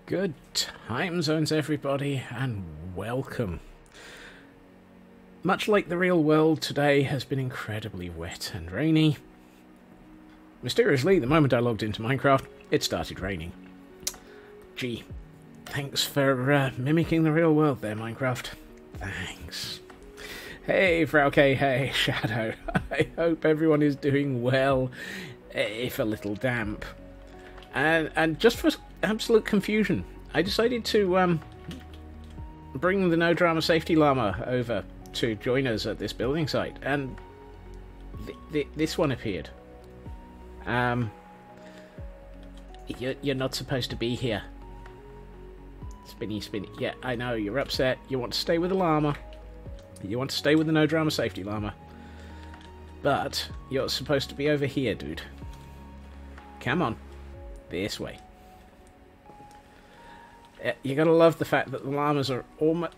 Good time zones, everybody, and welcome. Much like the real world, today has been incredibly wet and rainy. Mysteriously, the moment I logged into Minecraft, it started raining. Gee, thanks for mimicking the real world there, Minecraft. Thanks. Hey, Frau K, hey, Shadow. I hope everyone is doing well, if a little damp. And just for absolute confusion, I decided to bring the No Drama Safety Llama over to join us at this building site, and this one appeared. You're not supposed to be here. Spinny, spinny. Yeah, I know, you're upset. You want to stay with the llama. You want to stay with the No Drama Safety Llama. But you're supposed to be over here, dude. Come on. This way. You gotta love the fact that the llamas are almost...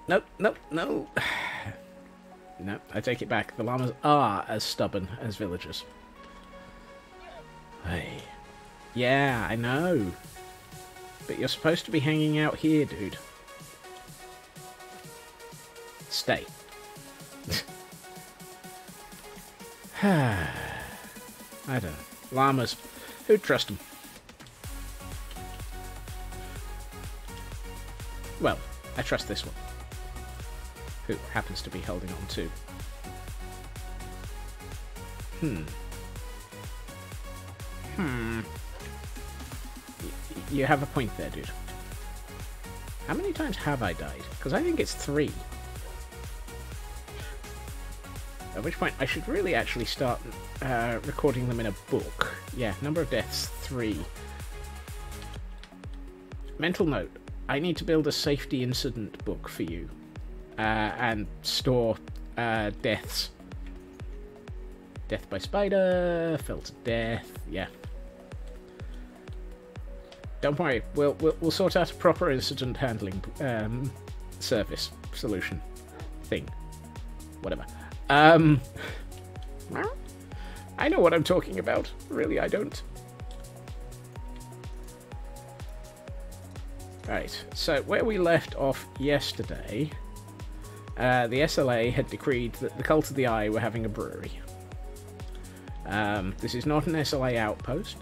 No. No, I take it back. The llamas are as stubborn as villagers. Hey. Yeah, I know. But you're supposed to be hanging out here, dude. Stay. I don't know. Llamas. Who'd trust them? Well, I trust this one. Who happens to be holding on to. You have a point there, dude. How many times have I died? Because I think it's 3. At which point I should really actually start recording them in a book. Yeah, number of deaths, 3. Mental note. I need to build a safety incident book for you, and store deaths. Death by spider, fell to death. Yeah. Don't worry, we'll sort out a proper incident handling service solution thing. Whatever. I know what I'm talking about. Really, I don't. Right, so where we left off yesterday, the SLA had decreed that the Cult of the Eye were having a brewery. This is not an SLA outpost.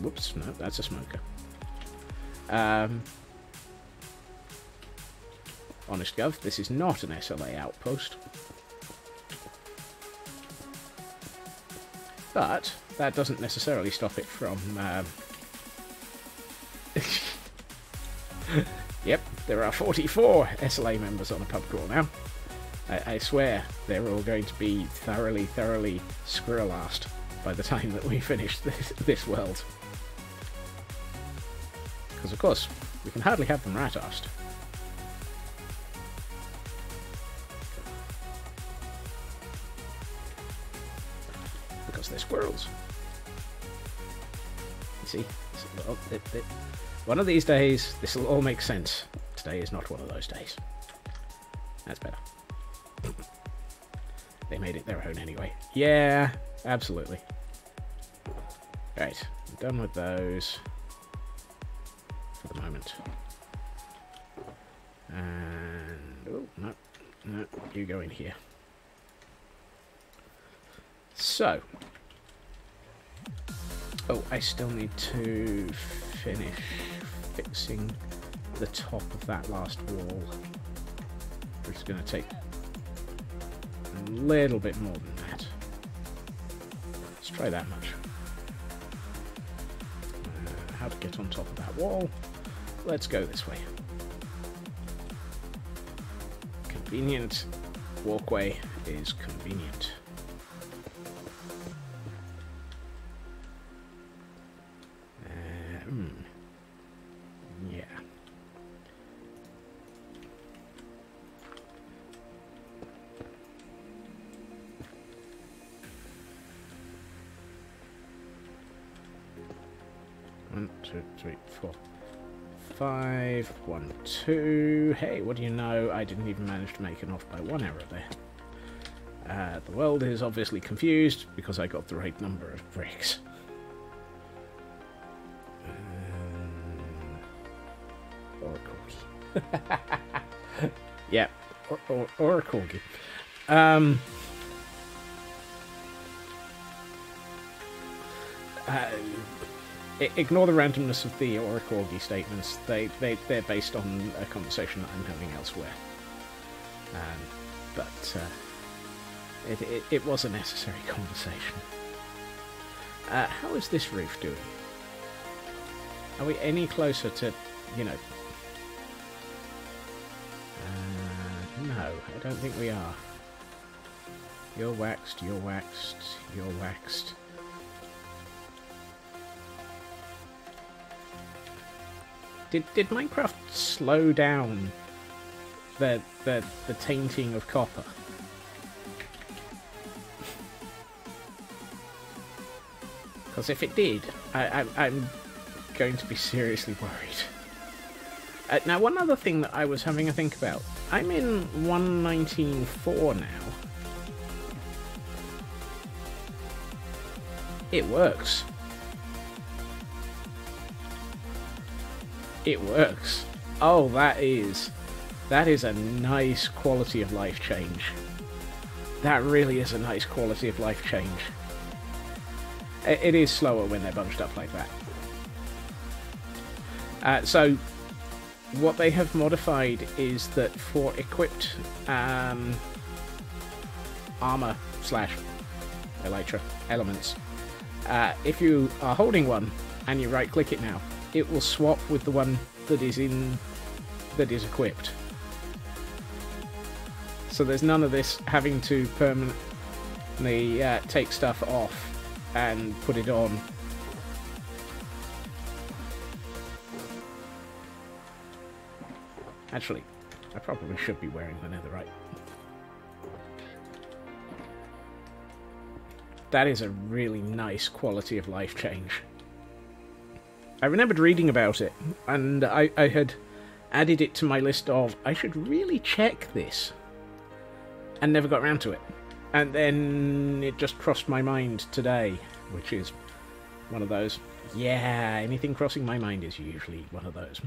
Whoops, no, that's a smoker. Honest Gov, this is not an SLA outpost. But that doesn't necessarily stop it from... Yep, there are 44 SLA members on a pub crawl now. I swear they're all going to be thoroughly squirrel-assed by the time that we finish this world. Because, of course, we can hardly have them rat-assed. Because they're squirrels. You see? One of these days, this will all make sense. Today is not one of those days. That's better. They made it their own anyway. Yeah, absolutely. Right, I'm done with those. For the moment. And... oh, no, you go in here. So. Oh, I still need to finish fixing the top of that last wall. Which is going to take a little bit more than that. Let's try that much. How to get on top of that wall. Let's go this way. Convenient walkway is convenient. Yeah. One, two, three, four, 5, 1, 2. Hey, what do you know? I didn't even manage to make an off by 1 error there. The world is obviously confused because I got the right number of bricks. Or a corgi. Yeah, or a corgi. Ignore the randomness of the or a corgi statements. They're based on a conversation that I'm having elsewhere. But it was a necessary conversation. How is this roof doing? Are we any closer to, you know... no, I don't think we are. You're waxed, you're waxed, you're waxed. Did Minecraft slow down the tainting of copper? Because if it did, I'm going to be seriously worried. Now, one other thing that I was having a think about. I'm in 119.4 now. It works. It works. Oh, that is a nice quality of life change. That really is a nice quality of life change. It is slower when they're bunched up like that. So, what they have modified is that for equipped armor / elytra elements, if you are holding one and you right click it now, it will swap with the one that is equipped. So there's none of this having to permanently take stuff off and put it on. Actually, I probably should be wearing the netherite. That is a really nice quality of life change. I remembered reading about it, and I had added it to my list of, I should really check this, and never got around to it. And then it just crossed my mind today, which is one of those, yeah, anything crossing my mind is usually one of those.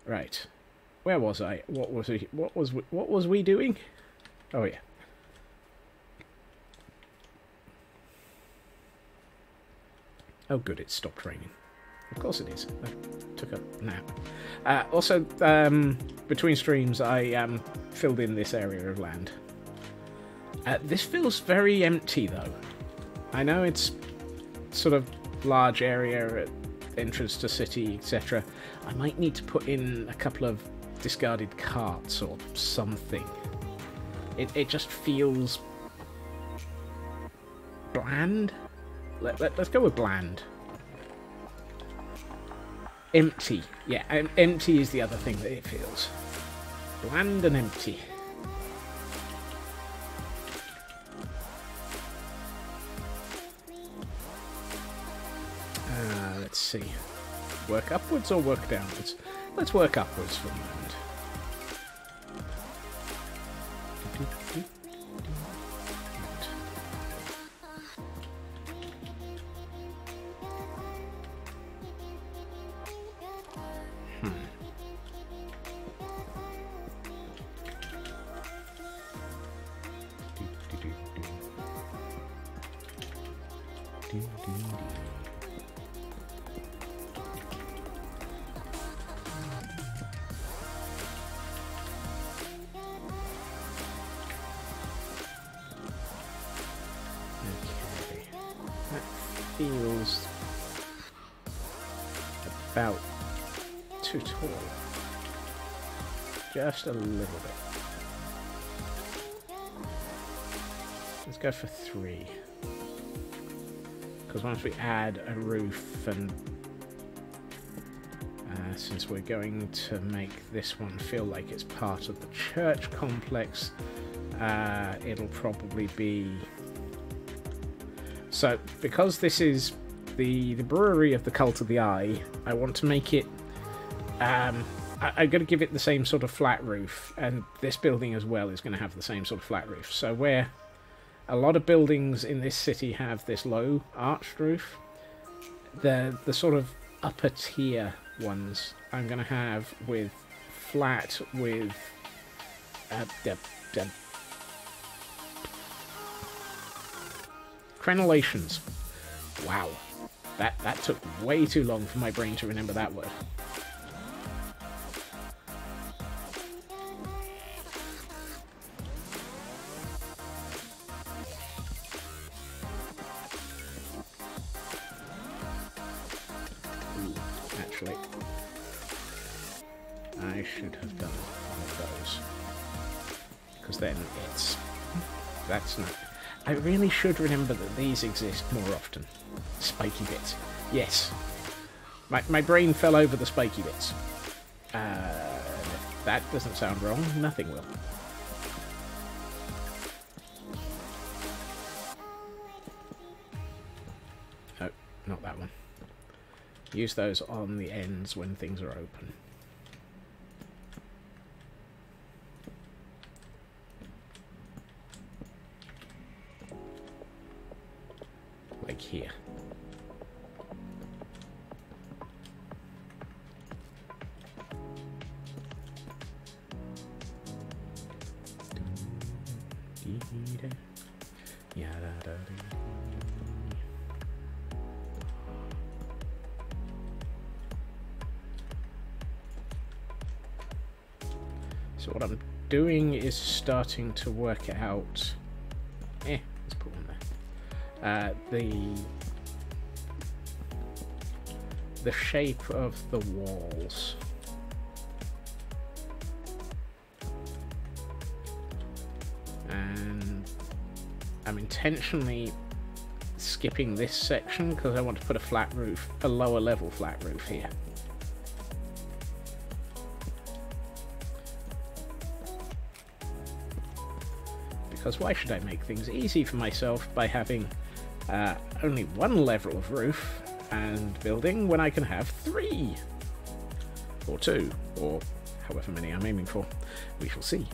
Right. Where was I? What was we doing? Oh yeah. Oh good, it stopped raining. Of course it is. I took a nap. Also, between streams, I filled in this area of land. This feels very empty, though. I know it's sort of large area, entrance to city, etc. I might need to put in a couple of discarded carts or something. It just feels bland. Let's go with bland. Empty. Yeah, empty is the other thing that it feels. Bland and empty. Let's see. Work upwards or work downwards? Let's work upwards for a moment. Feels about too tall. Just a little bit. Let's go for 3. Because once we add a roof and since we're going to make this one feel like it's part of the church complex, it'll probably be... So, because this is the brewery of the Cult of the Eye, I want to make it... I'm going to give it the same sort of flat roof, and this building as well is going to have the same sort of flat roof. So where a lot of buildings in this city have this low arched roof, the sort of upper tier ones I'm going to have with flat with... crenellations. Wow. That took way too long for my brain to remember that word. Ooh, actually, I should have done one of those. Because then it's... That's not... I really should remember that these exist more often. Spiky bits. Yes. My brain fell over the spiky bits. If that doesn't sound wrong, nothing will. No, not that one. Use those on the ends when things are open. Like here. So what I'm doing is starting to work out... let's put one there. The shape of the walls. And I'm intentionally skipping this section because I want to put a flat roof, a lower level flat roof here. because why should I make things easy for myself by having only one level of roof and building when I can have 3? Or 2, or however many I'm aiming for. We shall see.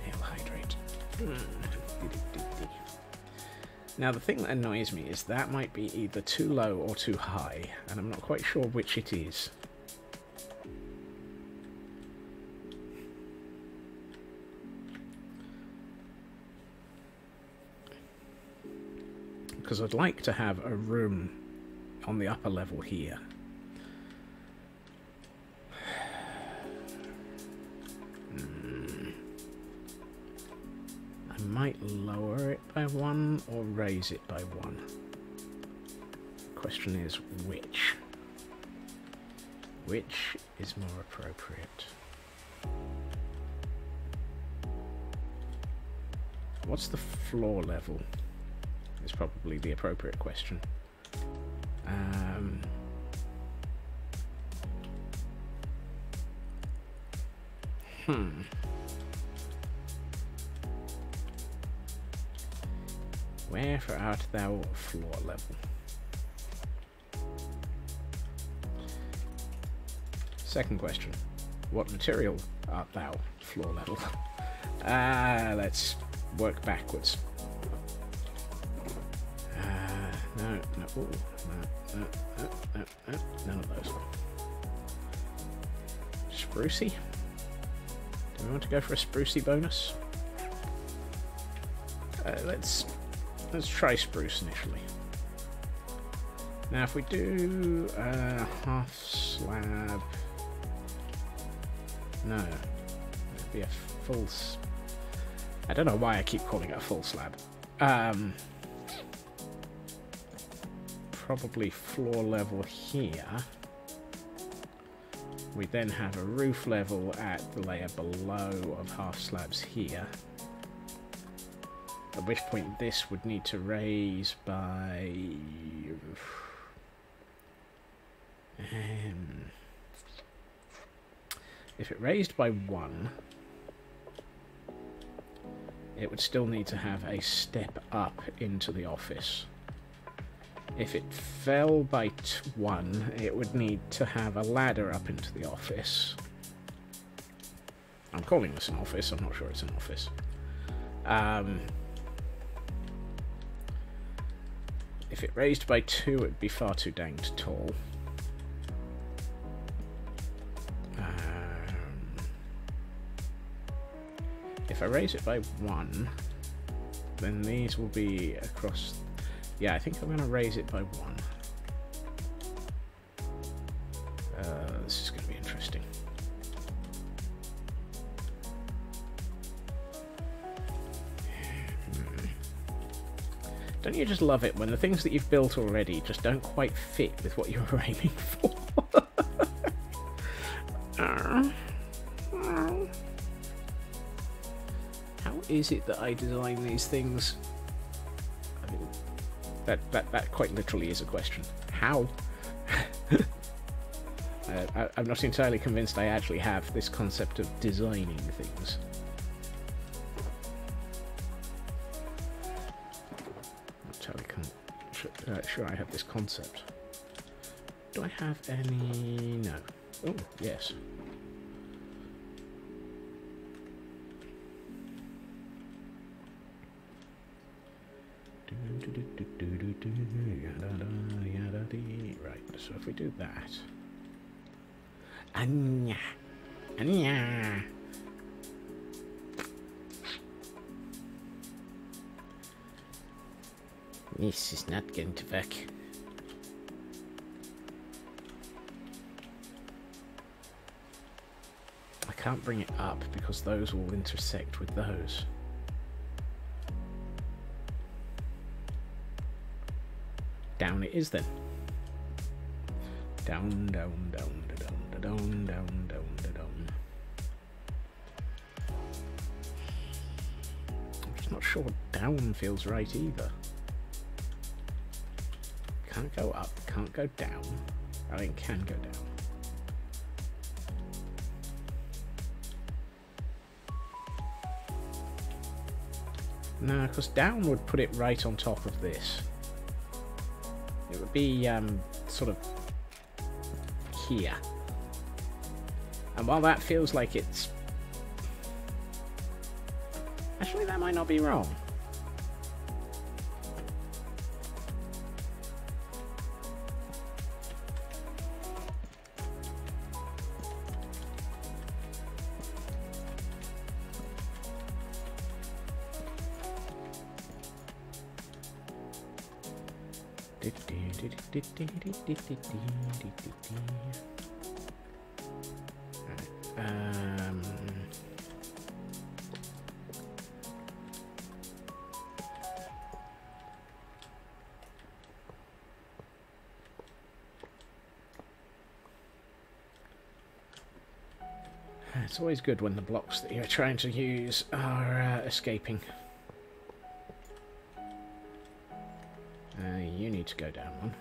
Hail hydrate. Now the thing that annoys me is that might be either too low or too high, and I'm not quite sure which it is. Because I'd like to have a room on the upper level here. I might lower it by 1 or raise it by 1. The question is which? Which is more appropriate? What's the floor level? Is probably the appropriate question. Where art thou floor level? Second question. What material art thou floor level? Let's work backwards. No, ooh, no, none of those. Sprucey? Do we want to go for a sprucey bonus? Let's try spruce initially. Now if we do half slab, no, it'd be a full. I don't know why I keep calling it a full slab. Probably floor level here. We then have a roof level at the layer below of half slabs here. At which point this would need to raise by... if it raised by 1, it would still need to have a step up into the office. If it fell by 1, it would need to have a ladder up into the office. I'm calling this an office, I'm not sure it's an office. If it raised by 2, it'd be far too danged tall. If I raise it by 1, then these will be across... Yeah, I think I'm going to raise it by 1. This is going to be interesting. Don't you just love it when the things that you've built already just don't quite fit with what you were aiming for? How is it that I design these things? I mean, that quite literally is a question. How? I'm not entirely convinced I actually have this concept of designing things. Sure I have this concept. Do I have any? No. Oh, yes. Right, so if we do that. Anya. Anya. This is not going to work. I can't bring it up because those will intersect with those. Down it is then. Down, down, down, down, down, down, down, down. I'm just not sure down feels right either. Can't go up, can't go down. I mean, can go down. No, because down would put it right on top of this. It would be sort of here. And while that feels like it's... Actually, that might not be wrong. It's always good when the blocks that you're trying to use are escaping. You need to go down one.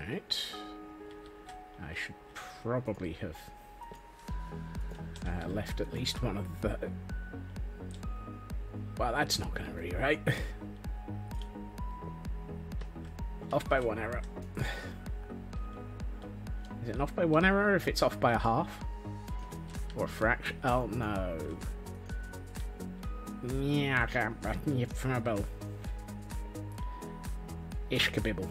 Right. I should probably have left at least one of the... Well, that's not going to be right. Off by one error. Is it off by one error if it's off by a half? Or a fraction? Oh, no. Yeah, I can't button you from a bow. Ish kabibble.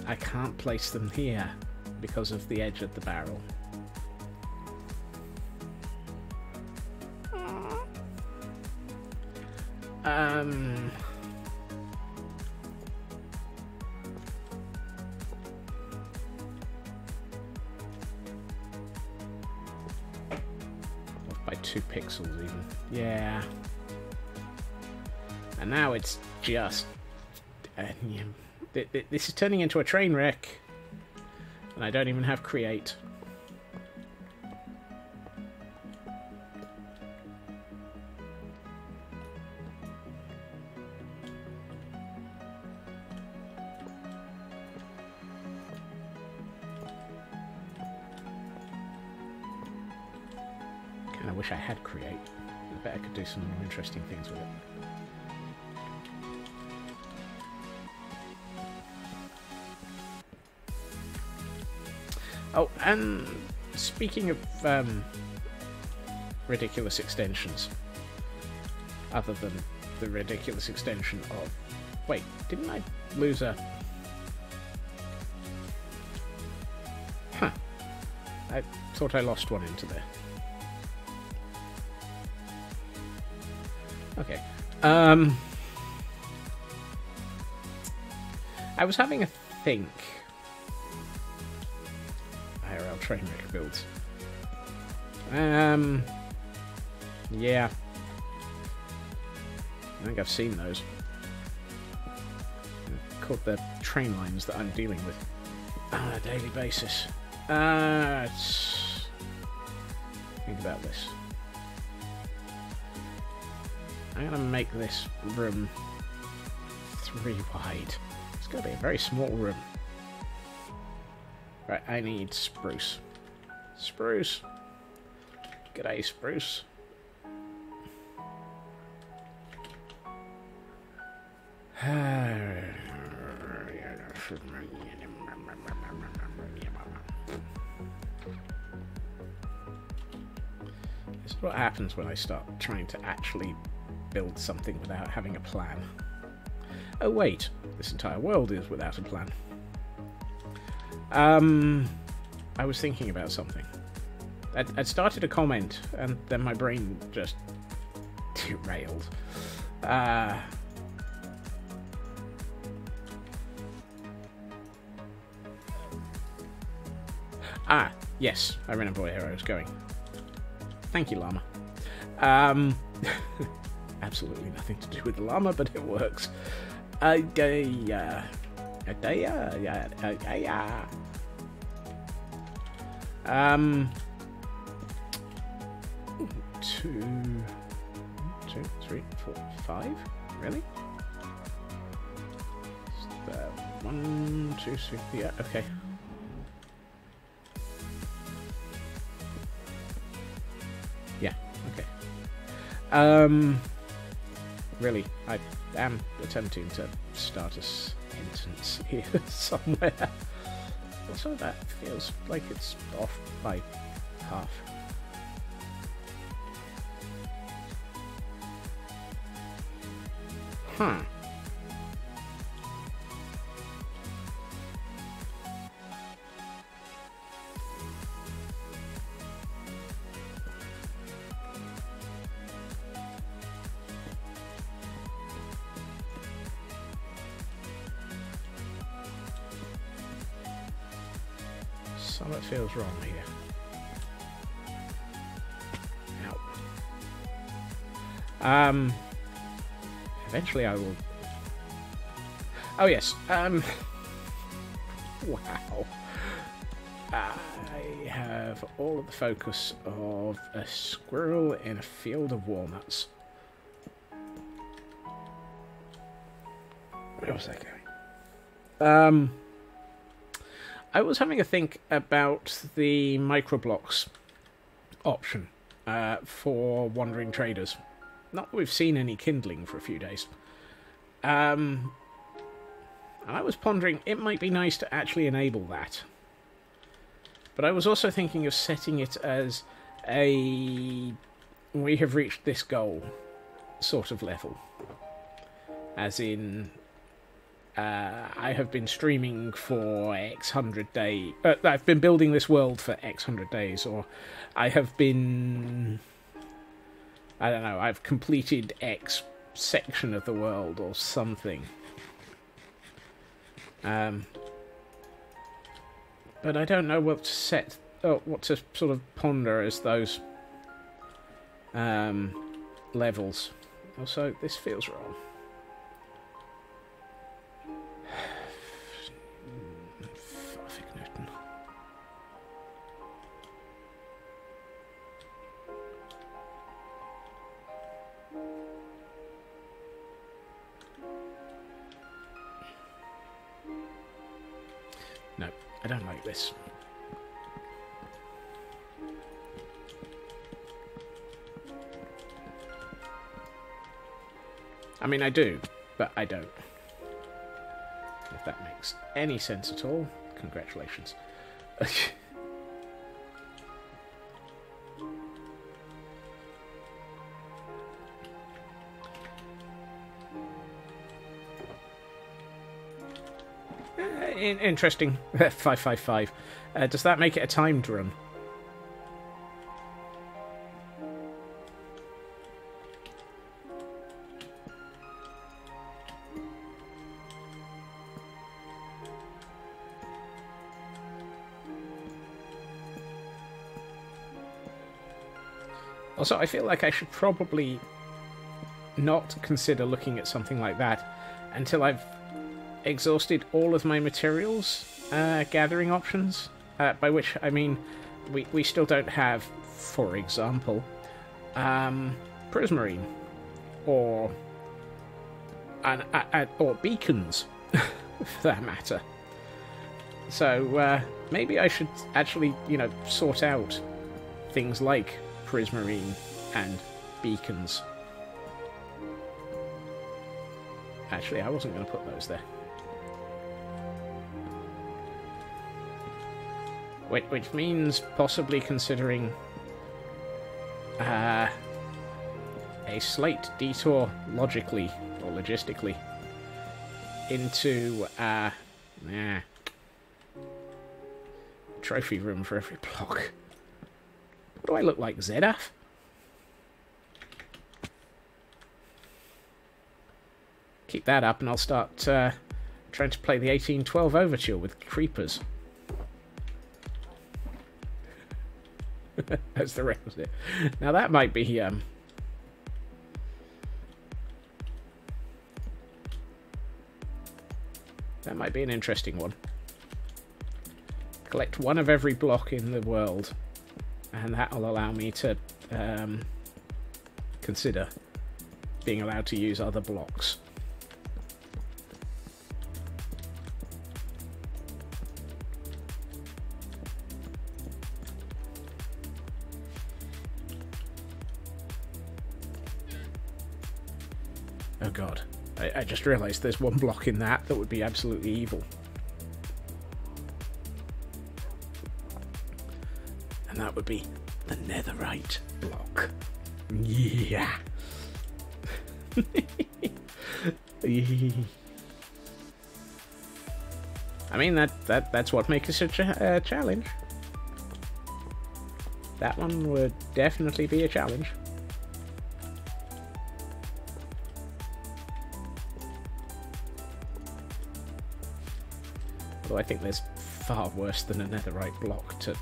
I can't place them here because of the edge of the barrel. Off by 2 pixels even. Yeah. And now it's just... this is turning into a train wreck. And I don't even have create. Kinda wish I had create. I bet I could do some more interesting things with it. Oh, and speaking of ridiculous extensions, other than the ridiculous extension of... Wait, didn't I lose a... Huh. I thought I lost one into there. Okay. I was having a think... IRL train wreck builds. Yeah. I think I've seen those. They're called the train lines that I'm dealing with on a daily basis. Think about this. I'm gonna make this room 3 wide. It's gonna be a very small room. Right, I need spruce. Spruce. G'day, spruce. This is what happens when I start trying to actually build something without having a plan. Oh wait, this entire world is without a plan. I was thinking about something. I'd started a comment, and then my brain just derailed. Yes, I remember where I was going. Thank you, llama. Absolutely nothing to do with the llama, but it works. Two, 3, 4, 5? Really? 1, 2, 3, yeah, okay. Yeah, okay. Really, I am attempting to start a sentence here somewhere. Also, that feels like it's off by half. Huh. Something feels wrong here. Ow. Eventually I will... Oh yes, wow. I have all of the focus of a squirrel in a field of walnuts. Where was that going? I was having a think about the microblocks option for wandering traders. Not that we've seen any kindling for a few days. And I was pondering, it might be nice to actually enable that. But I was also thinking of setting it as a we have reached this goal sort of level. As in, I have been streaming for X hundred days. I've been building this world for X hundred days, or I have been... I don't know, I've completed X section of the world or something. But I don't know what to set, what to sort of ponder as those levels. Also, this feels wrong. No, I don't like this. I mean, I do, but I don't. If that makes any sense at all, congratulations. Interesting. 555. Does that make it a timed run? Also, I feel like I should probably not consider looking at something like that until I've exhausted all of my materials gathering options, by which I mean we still don't have, for example, prismarine or or beacons for that matter. So maybe I should actually, you know, sort out things like prismarine and beacons. Actually, I wasn't going to put those there. Which means possibly considering a slight detour logically or logistically into trophy room for every block. What do I look like, Zedaf? Keep that up and I'll start trying to play the 1812 Overture with creepers. That's the requisite. Now that might be that might be an interesting one. collect one of every block in the world, and that will allow me to consider being allowed to use other blocks. Oh god, I just realised there's one block in that would be absolutely evil. And that would be the netherite block. Yeah. I mean, that's what makes it such a challenge. That one would definitely be a challenge. Although I think there's far worse than a netherite block to...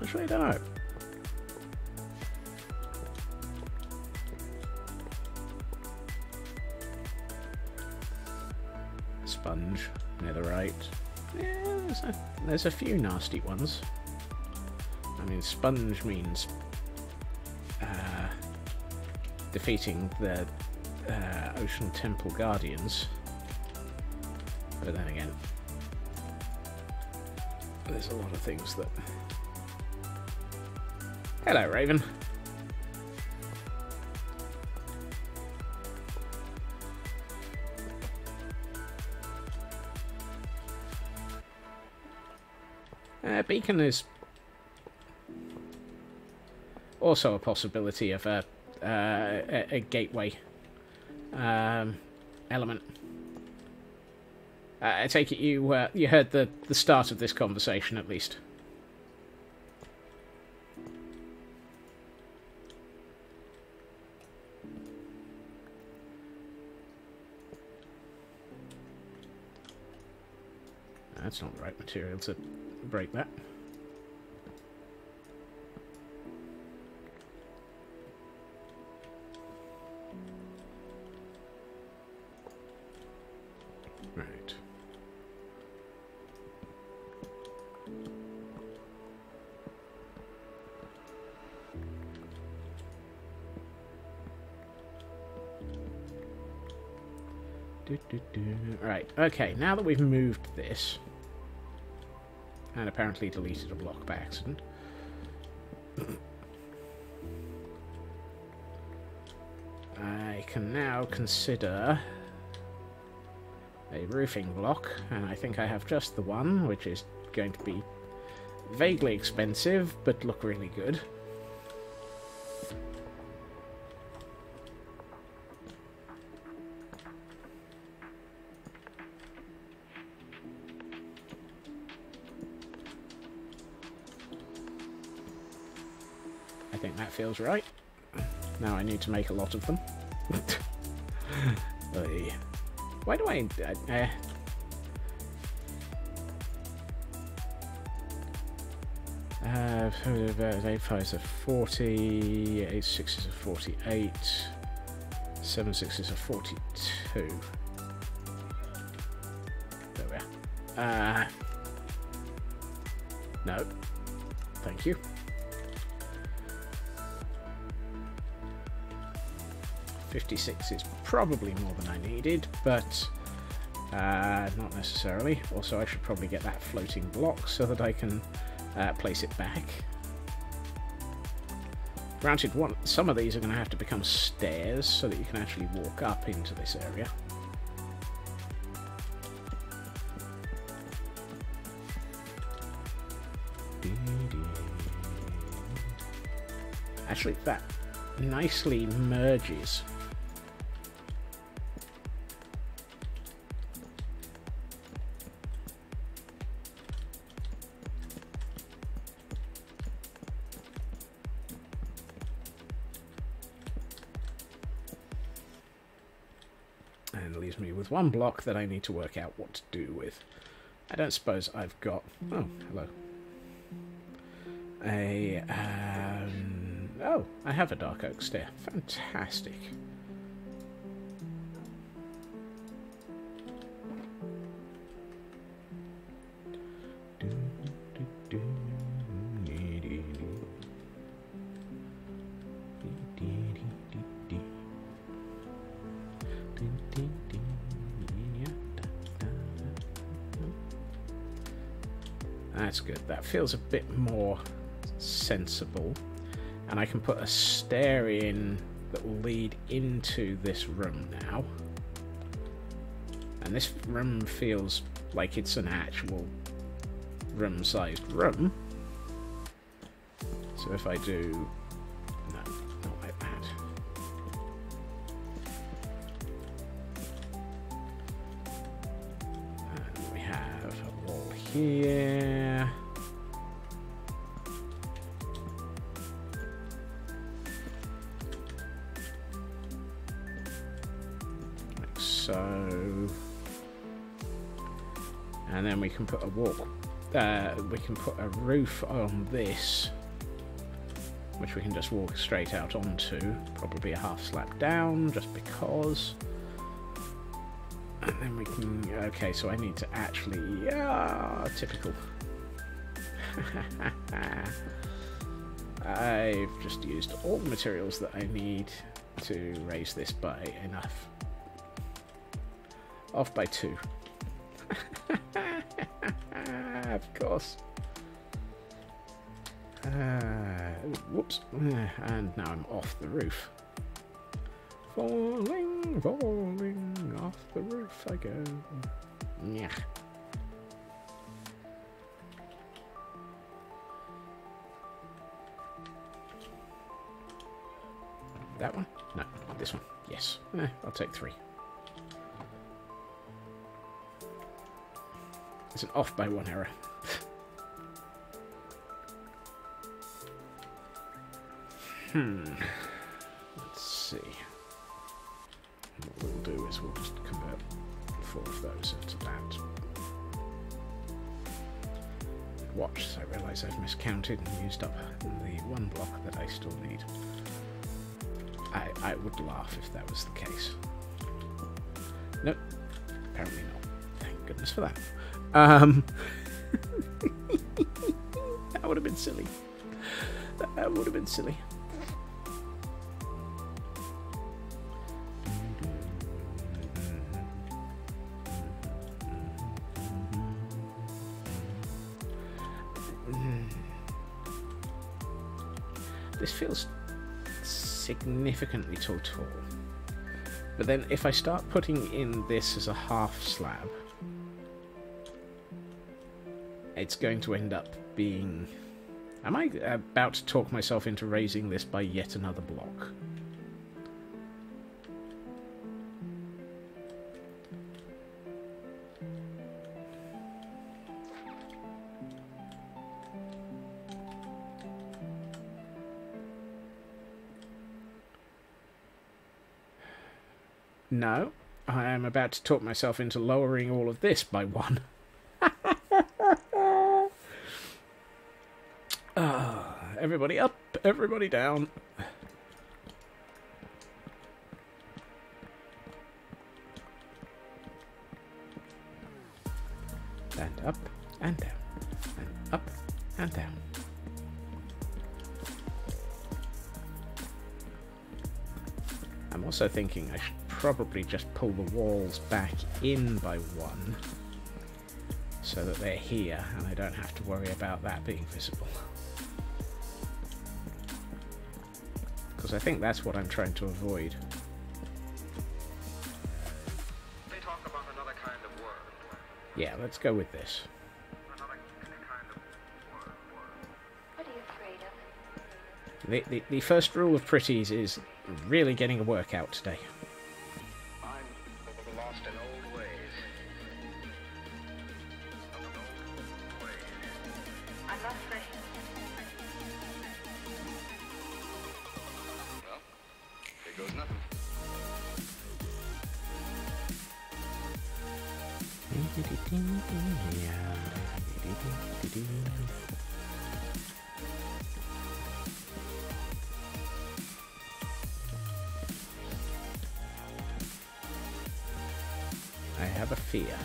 actually, I don't know. Sponge, netherite. Yeah, there's a few nasty ones. I mean, sponge means defeating the Ocean Temple Guardians. But then again, there's a lot of things that... Hello, Raven. Beacon is also a possibility of a gateway element. I take it you heard the start of this conversation, at least. That's not the right material to break that. Right. Right, okay, now that we've moved this, and apparently deleted a block by accident, I can now consider a roofing block, and I think I have just the one, which is going to be vaguely expensive, but look really good. I think that feels right. Now I need to make a lot of them. Why do I... 8 is a 40, 8 6 is a 48, 7 6 is a 42. There we are. No. Thank you. 56 is probably more than I needed, but not necessarily. Also, I should probably get that floating block so that I can place it back. Granted, some of these are going to have to become stairs so that you can actually walk up into this area. Actually, that nicely merges. And leaves me with one block that I need to work out what to do with. I don't suppose I've got... Oh, hello. Oh, I have a dark oak stair. Fantastic. That's good. That feels a bit more sensible. And I can put a stair in that will lead into this room now. And this room feels like it's an actual room-sized room. So if I do... No, not like that. And we have a wall here. Like so. And then we can put a walk. We can put a roof on this, which we can just walk straight out onto. Probably a half slab down, just because. And then we can... Okay, so I need to actually... typical. I've just used all the materials that I need to raise this by enough. Off by 2. Of course. Whoops. And now I'm off the roof. Falling, falling, off the roof I go. Yeah. That one? No, this one. Yes. I'll take 3. It's an off by 1 error. Let's see. What we'll do is we'll just convert 4 of those into that. Watch, so I realise I've miscounted and used up the 1 block that I still need. I would laugh if that was the case. Nope, apparently not. Thank goodness for that. That would have been silly. That would have been silly. This feels significantly too tall. But then if I start putting in this as a half slab, it's going to end up being... Am I about to talk myself into raising this by yet another block? No, I am about to talk myself into lowering all of this by 1. Everybody up, everybody down. And up, and down, and up, and down. I'm also thinking I should probably just pull the walls back in by 1 so that they're here and I don't have to worry about that being visible. Because I think that's what I'm trying to avoid. They talk about another kind of world. Yeah, let's go with this. Another kind of world. What are you afraid of? The first rule of Pretties is really getting a workout today. I'm lost in old ways. I'm not afraid. Well, here goes nothing. I have a fear.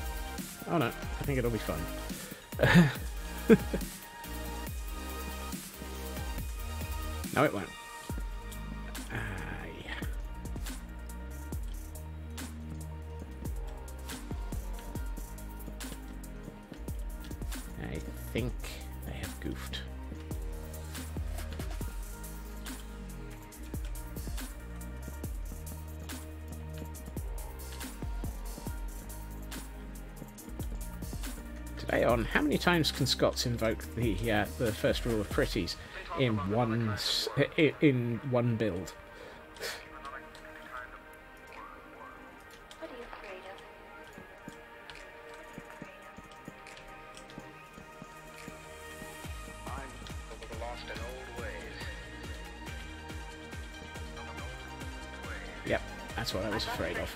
Oh no, I think it'll be fun. No, it won't. Yeah. I think they have goofed. Today on How Many Times Can Scots Invoke the First Rule of Pretties in one build? What are you afraid of? I'm lost in old ways. Yep, that's what I was afraid of.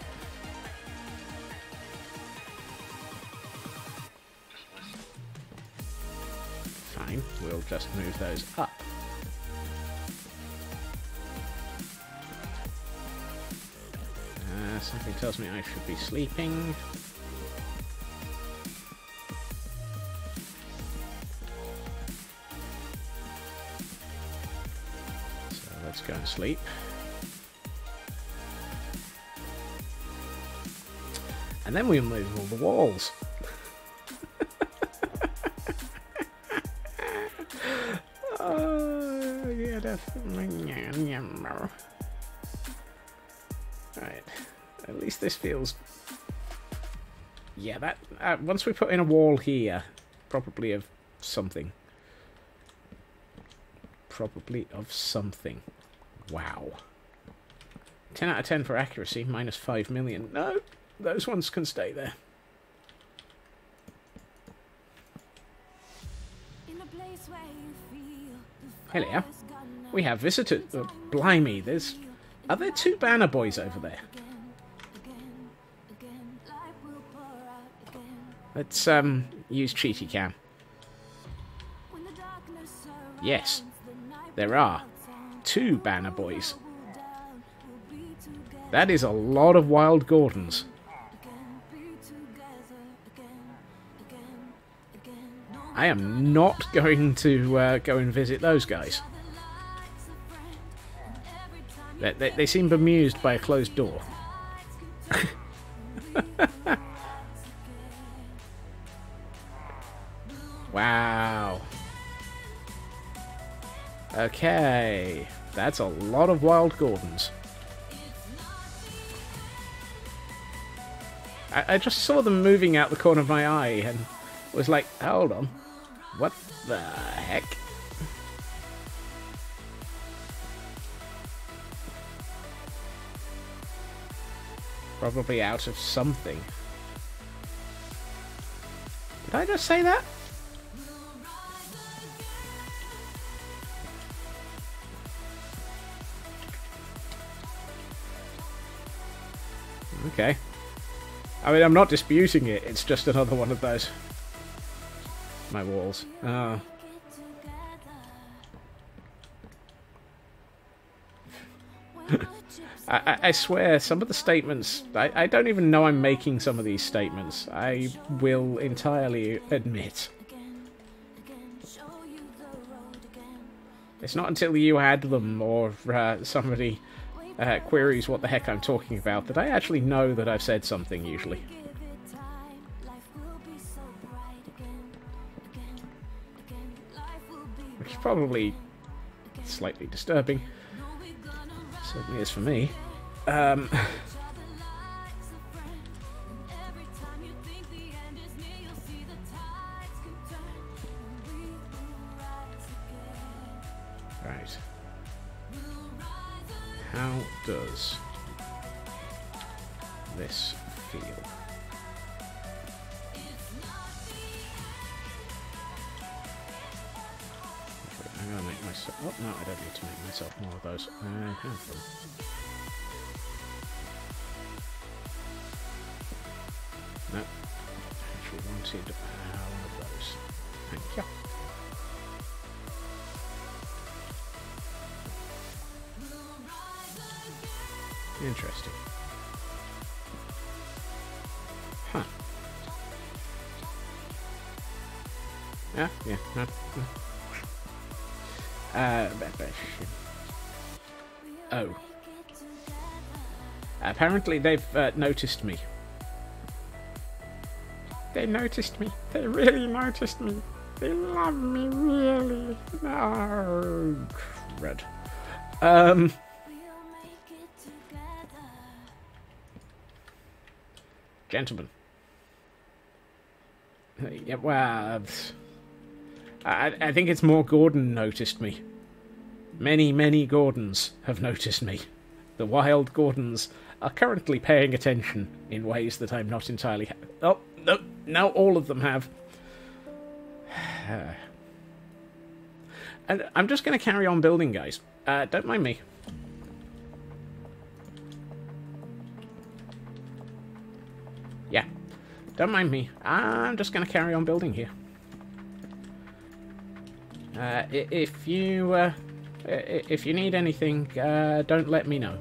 Fine, we'll just move those up. Something tells me I should be sleeping. So let's go and sleep. And then we'll move all the walls. Oh, yeah, definitely. Right. At least this feels... Yeah, that... once we put in a wall here, probably of something. Probably of something. Wow. 10 out of 10 for accuracy, minus 5 million. No, those ones can stay there. Hello. We have visitors. Blimey, there's... Are there 2 banner boys over there? Let's use Cheaty Cam. Yes, there are 2 banner boys. That is a lot of wild Gordons. I am not going to go and visit those guys. They seem bemused by a closed door. Wow. Okay. That's a lot of wild Gordons. I just saw them moving out the corner of my eye and was like, hold on. What the heck? Probably out of something. Did I just say that? Okay. I mean, I'm not disputing it. It's just another one of those. My walls. Oh. I swear, some of the statements... I don't even know I'm making some of these statements. I will entirely admit. It's not until you add them or somebody queries what the heck I'm talking about that I actually know that I've said something, usually. Which is probably slightly disturbing. Certainly is for me. Right. How does this feel? I'm gonna make myself... Oh, no, I don't need to make myself more of those. I have them. No. Actually wanted one of those. Thank you. Interesting. Huh. Yeah, yeah, no. Oh. Apparently they've noticed me. They noticed me. They really noticed me. You love me, really? No. Crud. Gentlemen. Yeah, well, I think it's more Gordon noticed me. Many Gordons have noticed me. The wild Gordons are currently paying attention in ways that I'm not entirely... Oh, no, now all of them have. And I'm just going to carry on building, guys. Don't mind me. Yeah, don't mind me. I'm just going to carry on building here. If you need anything, don't let me know.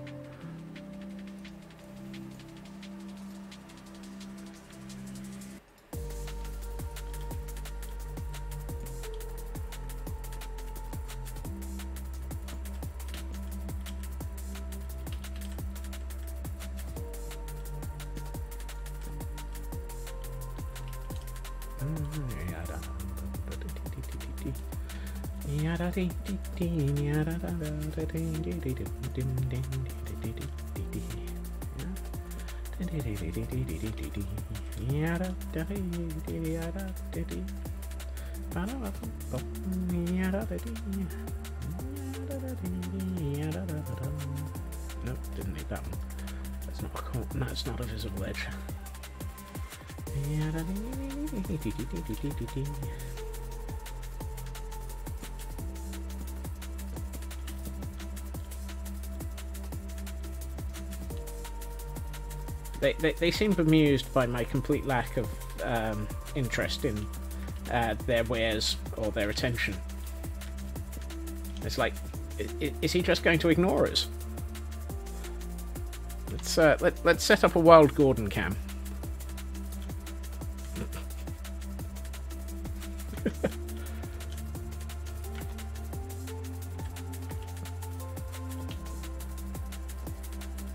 Nope, didn't need that one. That's not a corner. That's not a visible edge. They seem bemused by my complete lack of interest in their wares or their attention. It's like, is he just going to ignore us? Let's set up a wild Gordon cam.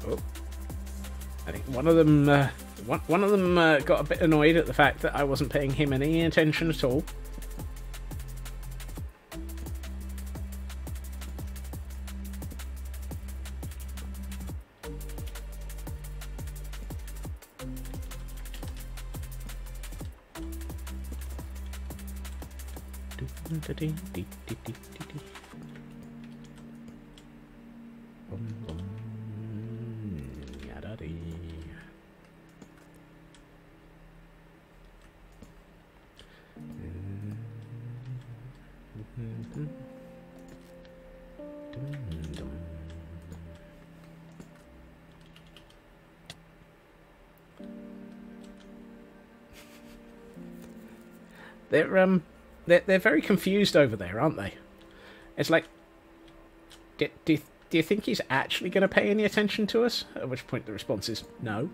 Oh, I think one of them got a bit annoyed at the fact that I wasn't paying him any attention at all. They're very confused over there, aren't they? It's like, do you think he's actually going to pay any attention to us? At which point the response is no.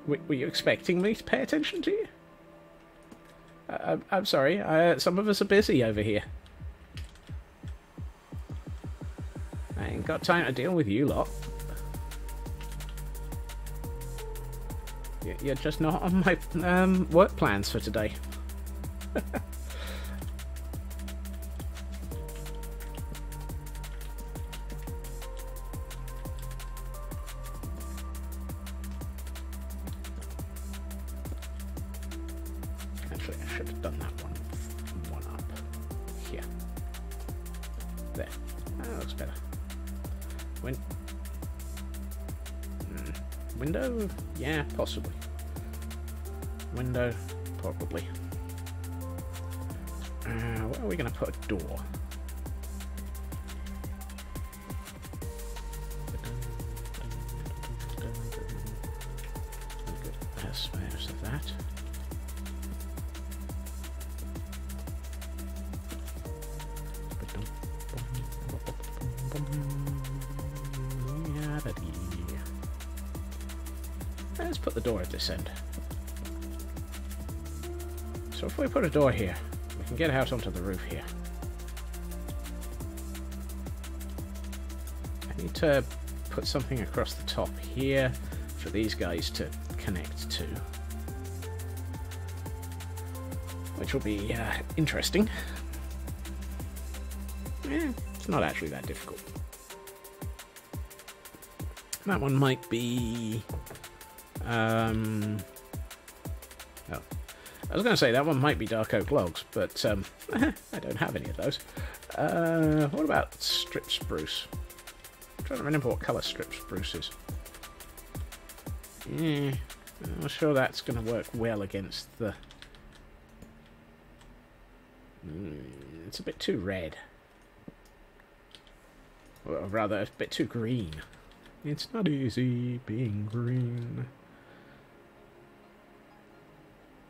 Were you expecting me to pay attention to you? I'm sorry. Some of us are busy over here. I ain't got time to deal with you lot. You're just not on my work plans for today. Actually, I should have done that one up here. There. That looks better. Window? Yeah, possibly. Window? Probably. Where are we going to put a door? There's spares of that. Let's put the door at this end. So if we put a door here, we can get out onto the roof here. I need to put something across the top here for these guys to connect to. which will be interesting. It's not actually that difficult. That one might be... Oh. I was going to say that one might be dark oak logs, but I don't have any of those. What about strip spruce? I'm trying to remember what colour strip spruce is. Yeah, I'm not sure that's going to work well against the... It's a bit too red. Or rather, a bit too green. It's not easy being green.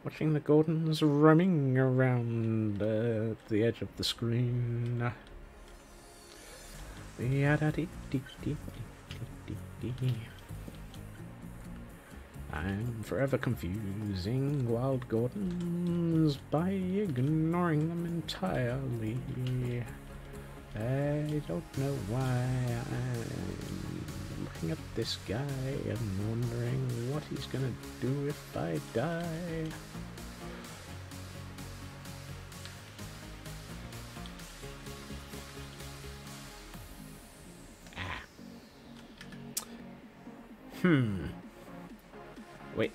Watching the Gordons roaming around the edge of the screen. I'm forever confusing wild Gordons by ignoring them entirely. I don't know why I'm looking at this guy and wondering what he's gonna do if I die.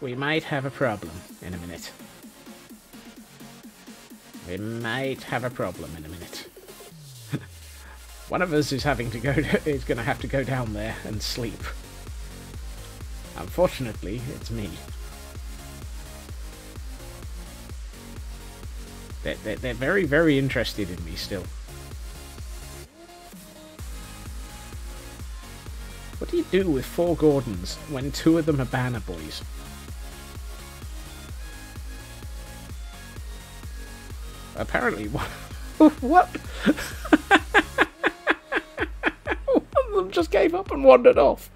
We might have a problem in a minute. We might have a problem in a minute. One of us is having to go. Is going to have to go down there and sleep. Unfortunately, it's me. They're very, very interested in me still. What do you do with 4 Gordons when 2 of them are banner boys? Apparently, what? One of them just gave up and wandered off.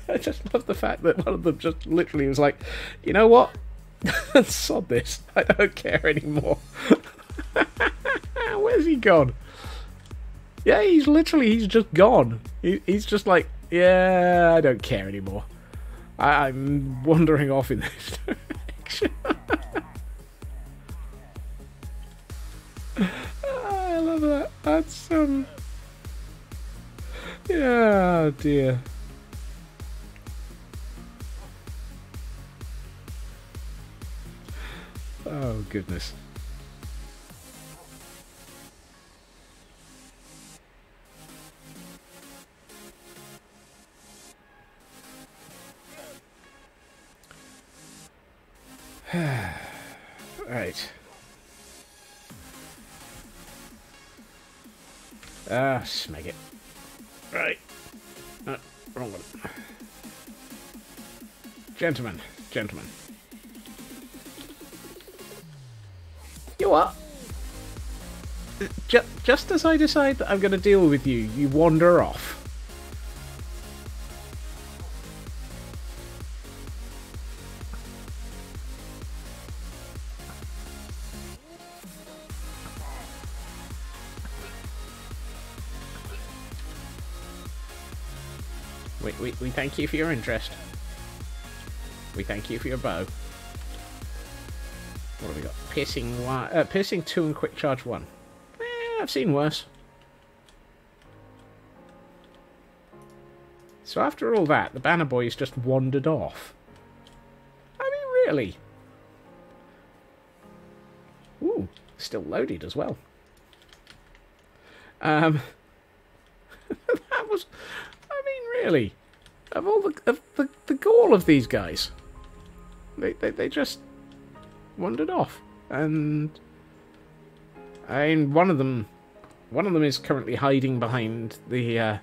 I just love the fact that one of them just literally was like, you know what? Sod this. I don't care anymore. Where's he gone? Yeah, he's just gone. He's just like, yeah, I don't care anymore. I'm wandering off in this direction. I love that. That's, yeah, dear. Oh, goodness. Right. Smeg it. Right. No, wrong one. Gentlemen. You what? Just as I decide that I'm going to deal with you, you wander off. We thank you for your interest. We thank you for your bow. What have we got? Piercing 1, piercing 2 and quick charge 1. I've seen worse. So after all that, the banner boys just wandered off. I mean, really? Ooh, still loaded as well. That was... I mean, really? Of all the gall of these guys, they just wandered off, and I mean one of them is currently hiding behind the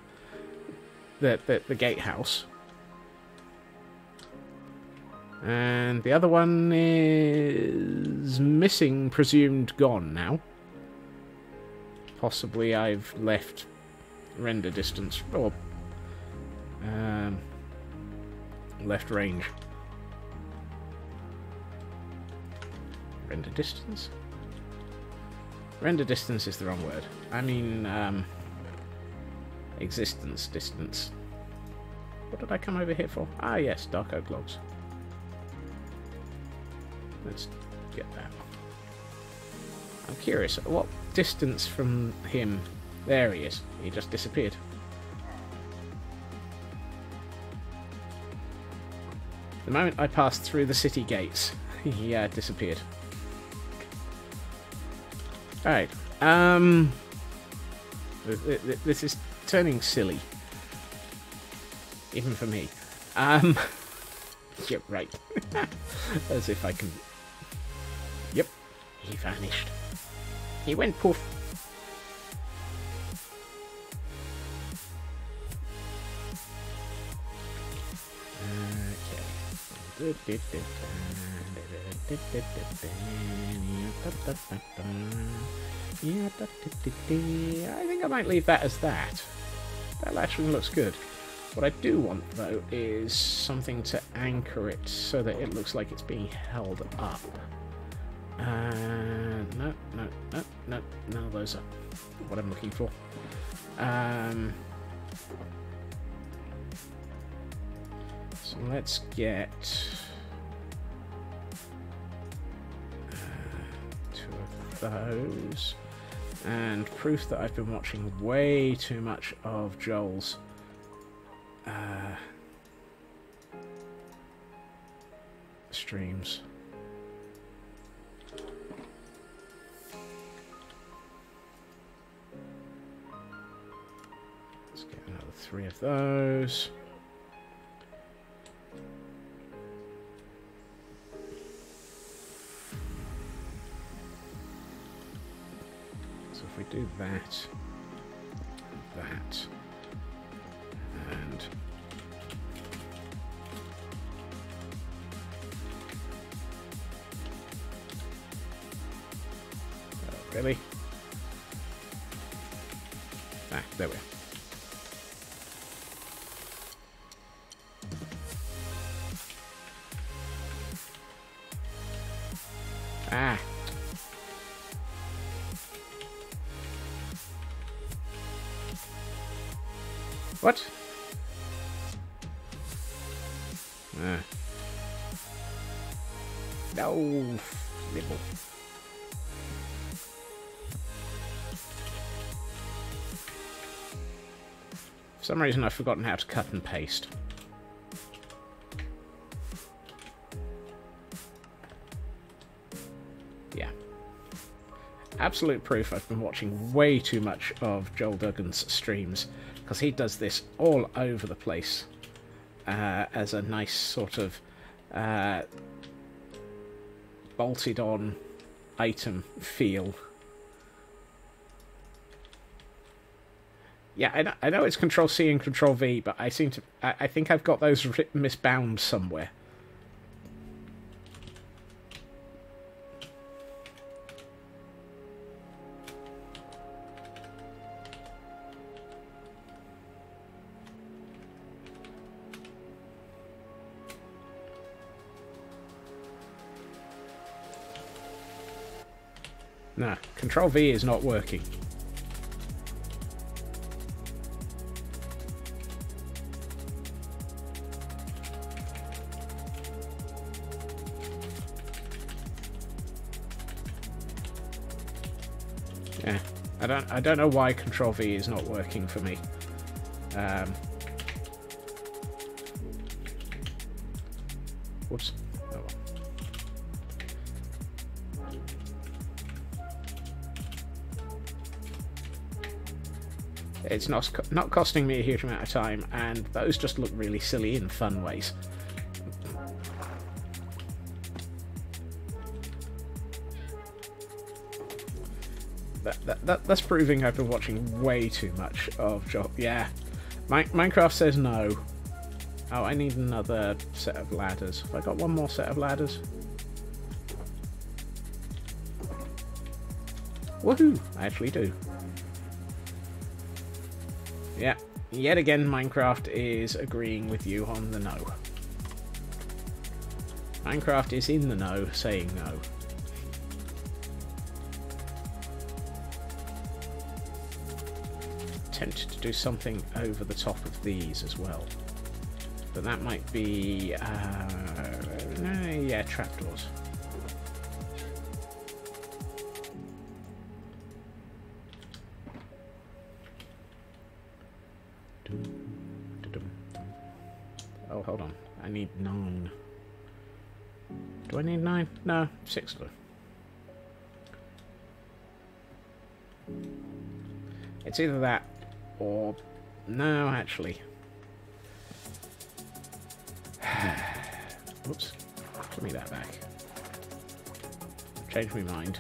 gatehouse, and the other one is missing, presumed gone now. Possibly I've left render distance or left range. Render distance? Render distance is the wrong word. I mean, existence distance. What did I come over here for? Ah, yes, dark oak logs. let's get that. I'm curious, at what distance from him... There he is. He just disappeared. The moment I passed through the city gates, he disappeared. Alright. This is turning silly. Even for me. Yep, right. As if I can... Yep. He vanished. He went poof. Okay. I think I might leave that as that. That actually looks good. What I do want, though, is something to anchor it so that it looks like it's being held up. No, none of those are what I'm looking for. So let's get 2 of those. And proof that I've been watching way too much of Joel's streams. Let's get another 3 of those. So if we do that, and really? Ah, there we are. Ah. What? Ah. No. Nibble. For some reason I've forgotten how to cut and paste. Yeah. Absolute proof I've been watching way too much of Joel Duggan's streams, because he does this all over the place as a nice sort of bolted on item feel. Yeah, I know it's Control C and Control V, but I think I've got those misbound somewhere. Nah, Control V is not working. Yeah, I don't know why Control V is not working for me. Whoops. Oh well. It's not costing me a huge amount of time, and those just look really silly in fun ways. That's proving I've been watching way too much of Joel. Yeah, Minecraft says no. Oh, I need another set of ladders. Have I got one more set of ladders? Woohoo! I actually do. Yeah, yet again Minecraft is agreeing with you on the no. Minecraft is in the know, saying no. Tempted to do something over the top of these as well. But that might be... yeah, trapdoors. Oh, hold on. I need 9. Do I need 9? No, 6 of them. It's either that or... No, actually. Oops. Give me that back. Change my mind.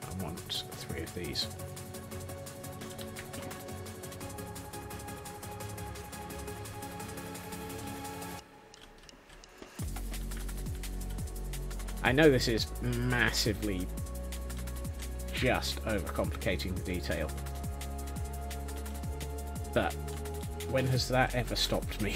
I want 3 of these. I know this is massively just overcomplicating the detail, but when has that ever stopped me?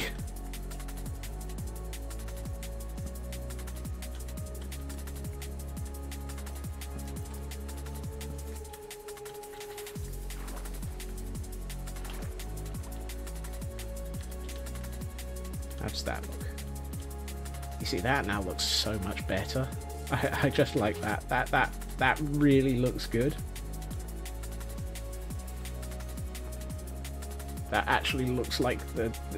How does that look? You see, that now looks so much better. I just like that. That really looks good. That actually looks like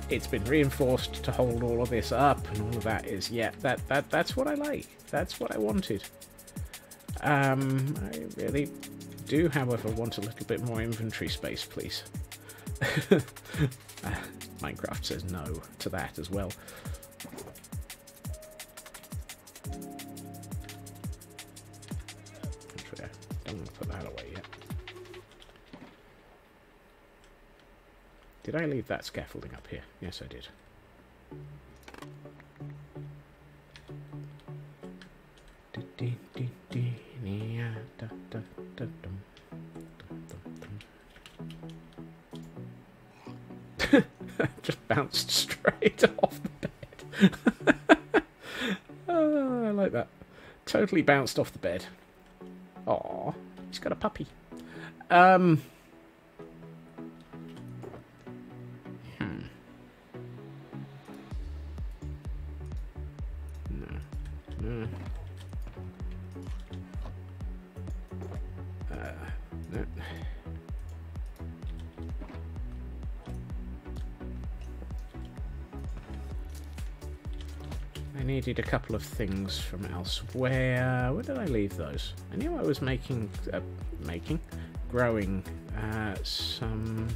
it's been reinforced to hold all of this up, and all of that is, yeah, that's what I like. That's what I wanted. I really do, however, want a little bit more inventory space, please. Minecraft says no to that as well. Actually, I don't want to put that away yet. Did I leave that scaffolding up here? Yes, I did. Just bounced straight off the bed. Oh, I like that. Totally bounced off the bed. Aw, he's got a puppy. No. No. No. I needed a couple of things from elsewhere. Where did I leave those? I knew I was growing some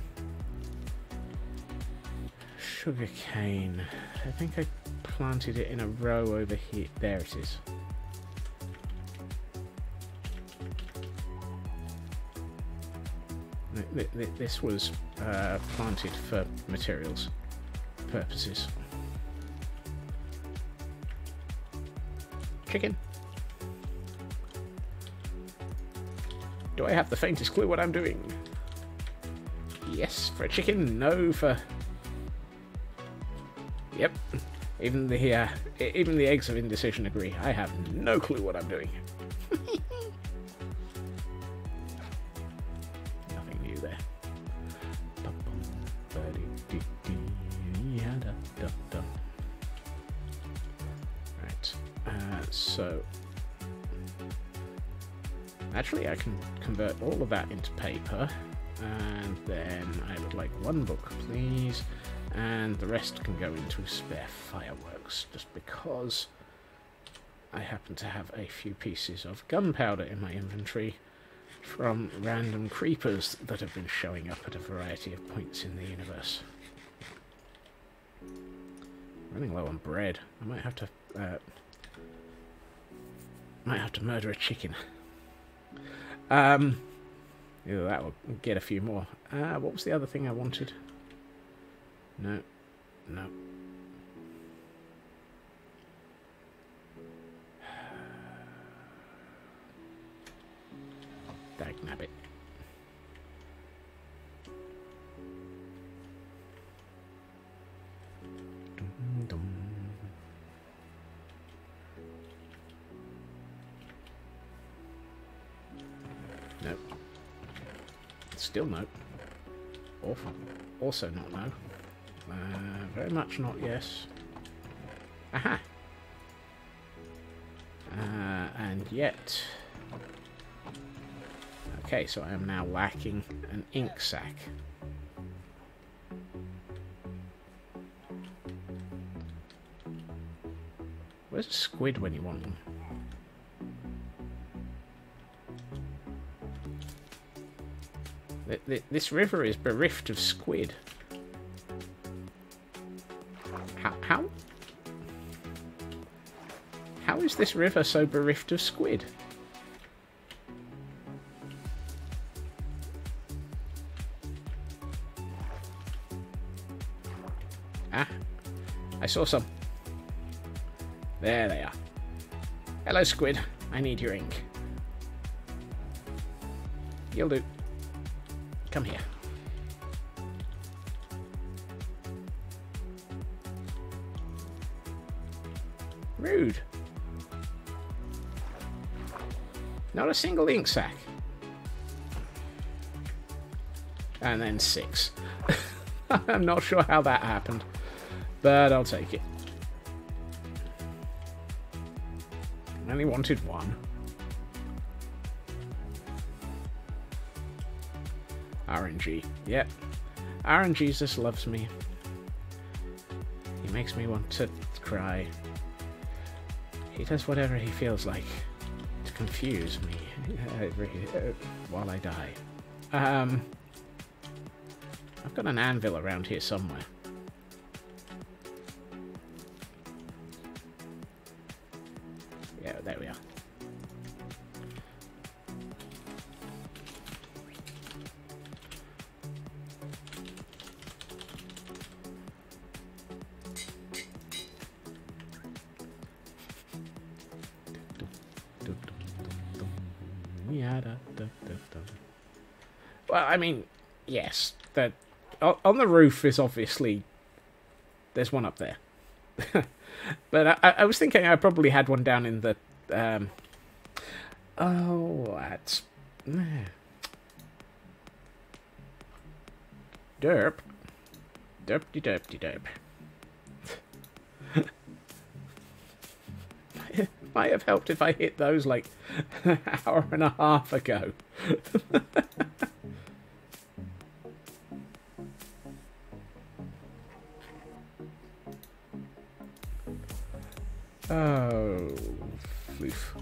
sugar cane. I think I planted it in a row over here. There it is. This was planted for materials purposes. Chicken. Do I have the faintest clue what I'm doing? Yes for a chicken, no for... Yep. Even the eggs of indecision agree. I have no clue what I'm doing. Nothing new there. Right. So actually I can convert all of that into paper, and then I would like 1 book, please, and the rest can go into spare fireworks, just because I happen to have a few pieces of gunpowder in my inventory from random creepers that have been showing up at a variety of points in the universe. Running low on bread. I might have to murder a chicken. Either that or get a few more. What was the other thing I wanted? No. Dagnabbit. Nope. Still no. Awful. Also not no. Very much not yes. Aha! And yet... Okay, so I am now lacking an ink sac. Where's a squid when you want them? This river is bereft of squid. How? How is this river so bereft of squid? Ah, I saw some. There they are. Hello, squid. I need your ink. You'll do. Come here. Rude. Not a single ink sac. And then 6. I'm not sure how that happened, but I'll take it. I only wanted 1. RNG. Yep. RNG just loves me. He makes me want to cry. He does whatever he feels like to confuse me while I die. I've got an anvil around here somewhere. Yeah, there we are. Well, I mean, yes, that on the roof is obviously there's one up there, but I was thinking I probably had one down in the oh, that's derp, derpty derpty derp. Might have helped if I hit those like an hour and a half ago. Oh, floof.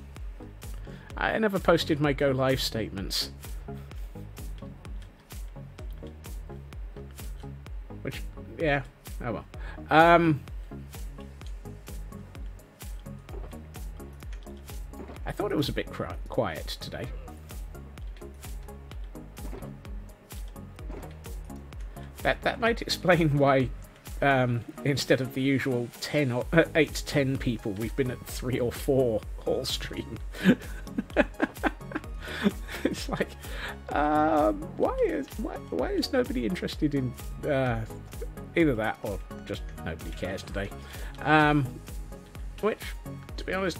I never posted my go live statements. Which, yeah, oh well. I thought it was a bit quiet today. That might explain why, instead of the usual 10 or 8 to 10 people, we've been at 3 or 4 all stream. It's like, why is nobody interested in either that or just nobody cares today? Which, to be honest,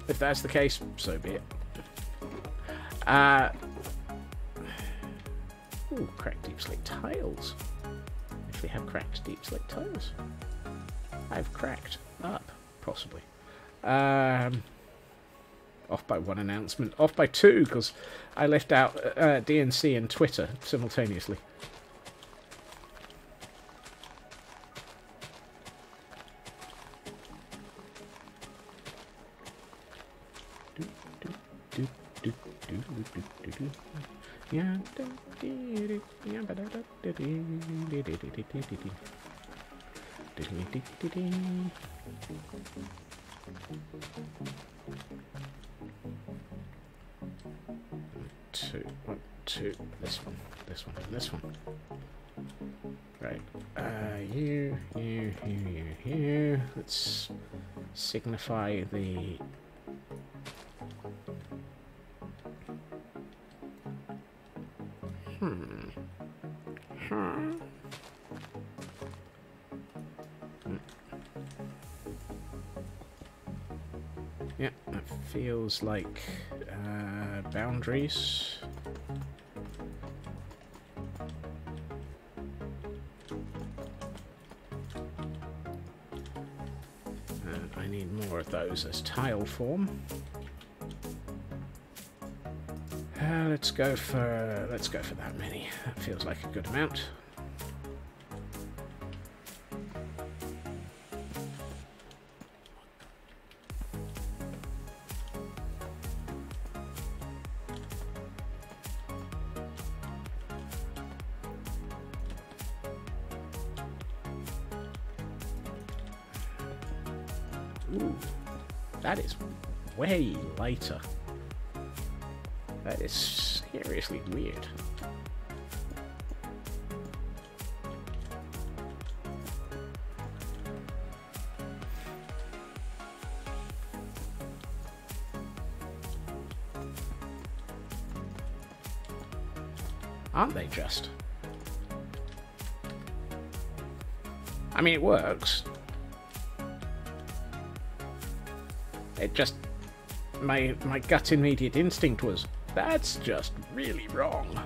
if that's the case, so be it. Ooh, cracked deep slate tiles. If we have cracked deep slate tiles, I've cracked up, possibly. Off by 1 announcement. Off by 2, because I left out DNC and Twitter simultaneously. Yeah. 2, 1, 2. This one. Right. You. Let's signify the. Yeah, that feels like boundaries. I need more of those as tile form. Let's go for that many. That feels like a good amount. Ooh, that is way lighter. That is seriously weird. Aren't they just? I mean, it works. It just... My gut immediate instinct was, that's just really wrong.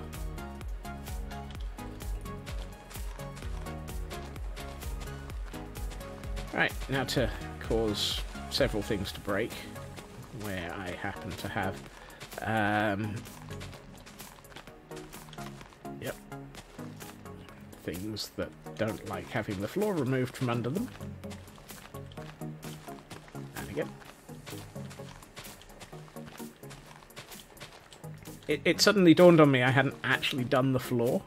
Right, now to cause several things to break, where I happen to have... Yep. Things that don't like having the floor removed from under them. And again. It suddenly dawned on me I hadn't actually done the floor.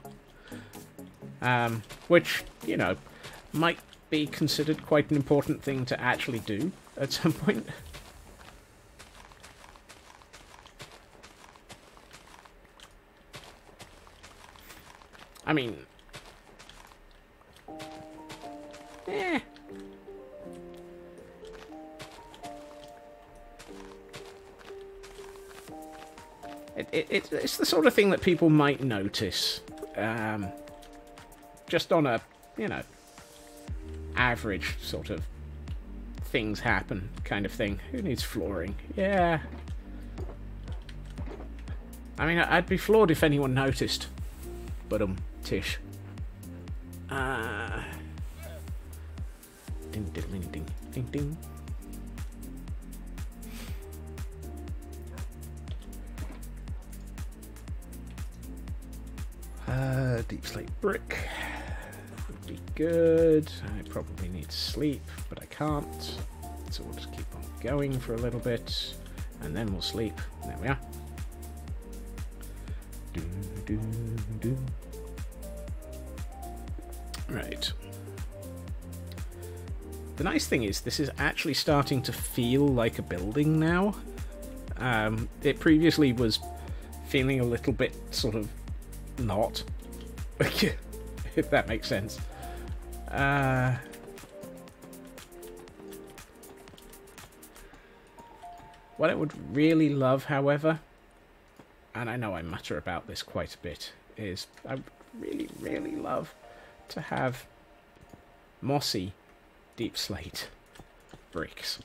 Which, you know, might be considered quite an important thing to actually do at some point. I mean... Eh... It's the sort of thing that people might notice, just on a, you know, average sort of things happen kind of thing. Who needs flooring? Yeah. I mean, I'd be floored if anyone noticed. But tish. Ding ding ding ding ding ding. Deep slate brick would be good. I probably need to sleep, but I can't. So we'll just keep on going for a little bit, and then we'll sleep. There we are. Do, do, do. Right. The nice thing is, this is actually starting to feel like a building now. It previously was feeling a little bit sort of not, if that makes sense. What I would really love, however, and I know I mutter about this quite a bit, is I would really, really love to have mossy deep slate bricks.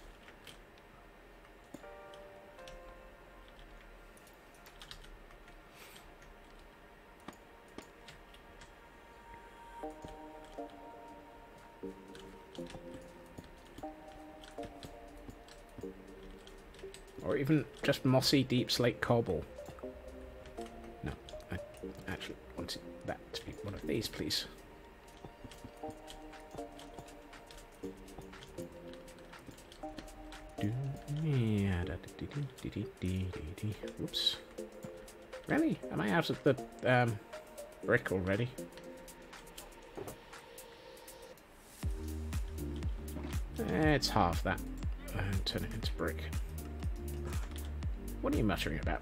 Or even just mossy deep slate cobble. No, I actually wanted that to be one of these, please. Whoops. Really? Am I out of the brick already? It's half that. And turn it into brick. What are you muttering about?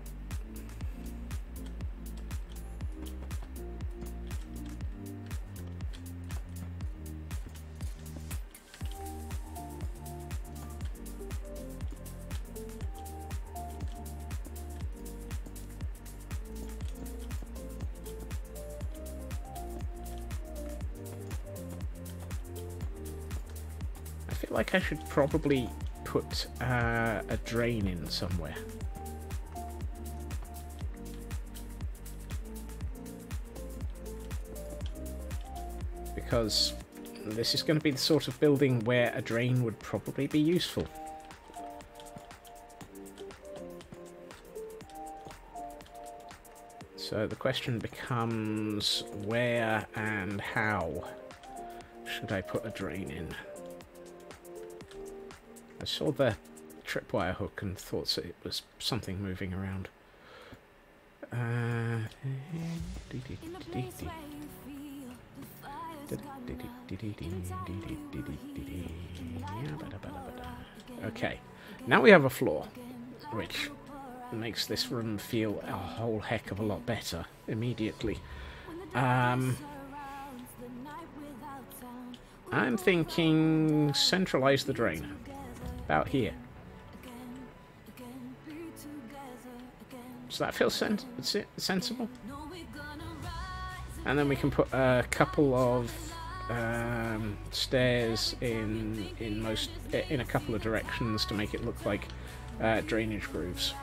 I feel like I should probably put a drain in somewhere. Because this is going to be the sort of building where a drain would probably be useful. So the question becomes where and how should I put a drain in? I saw the tripwire hook and thought it was something moving around. Okay, now we have a floor, which makes this room feel a whole heck of a lot better immediately. I'm thinking centralize the drain about here. Does that feel sensible? And then we can put a couple of stairs in a couple of directions to make it look like drainage grooves.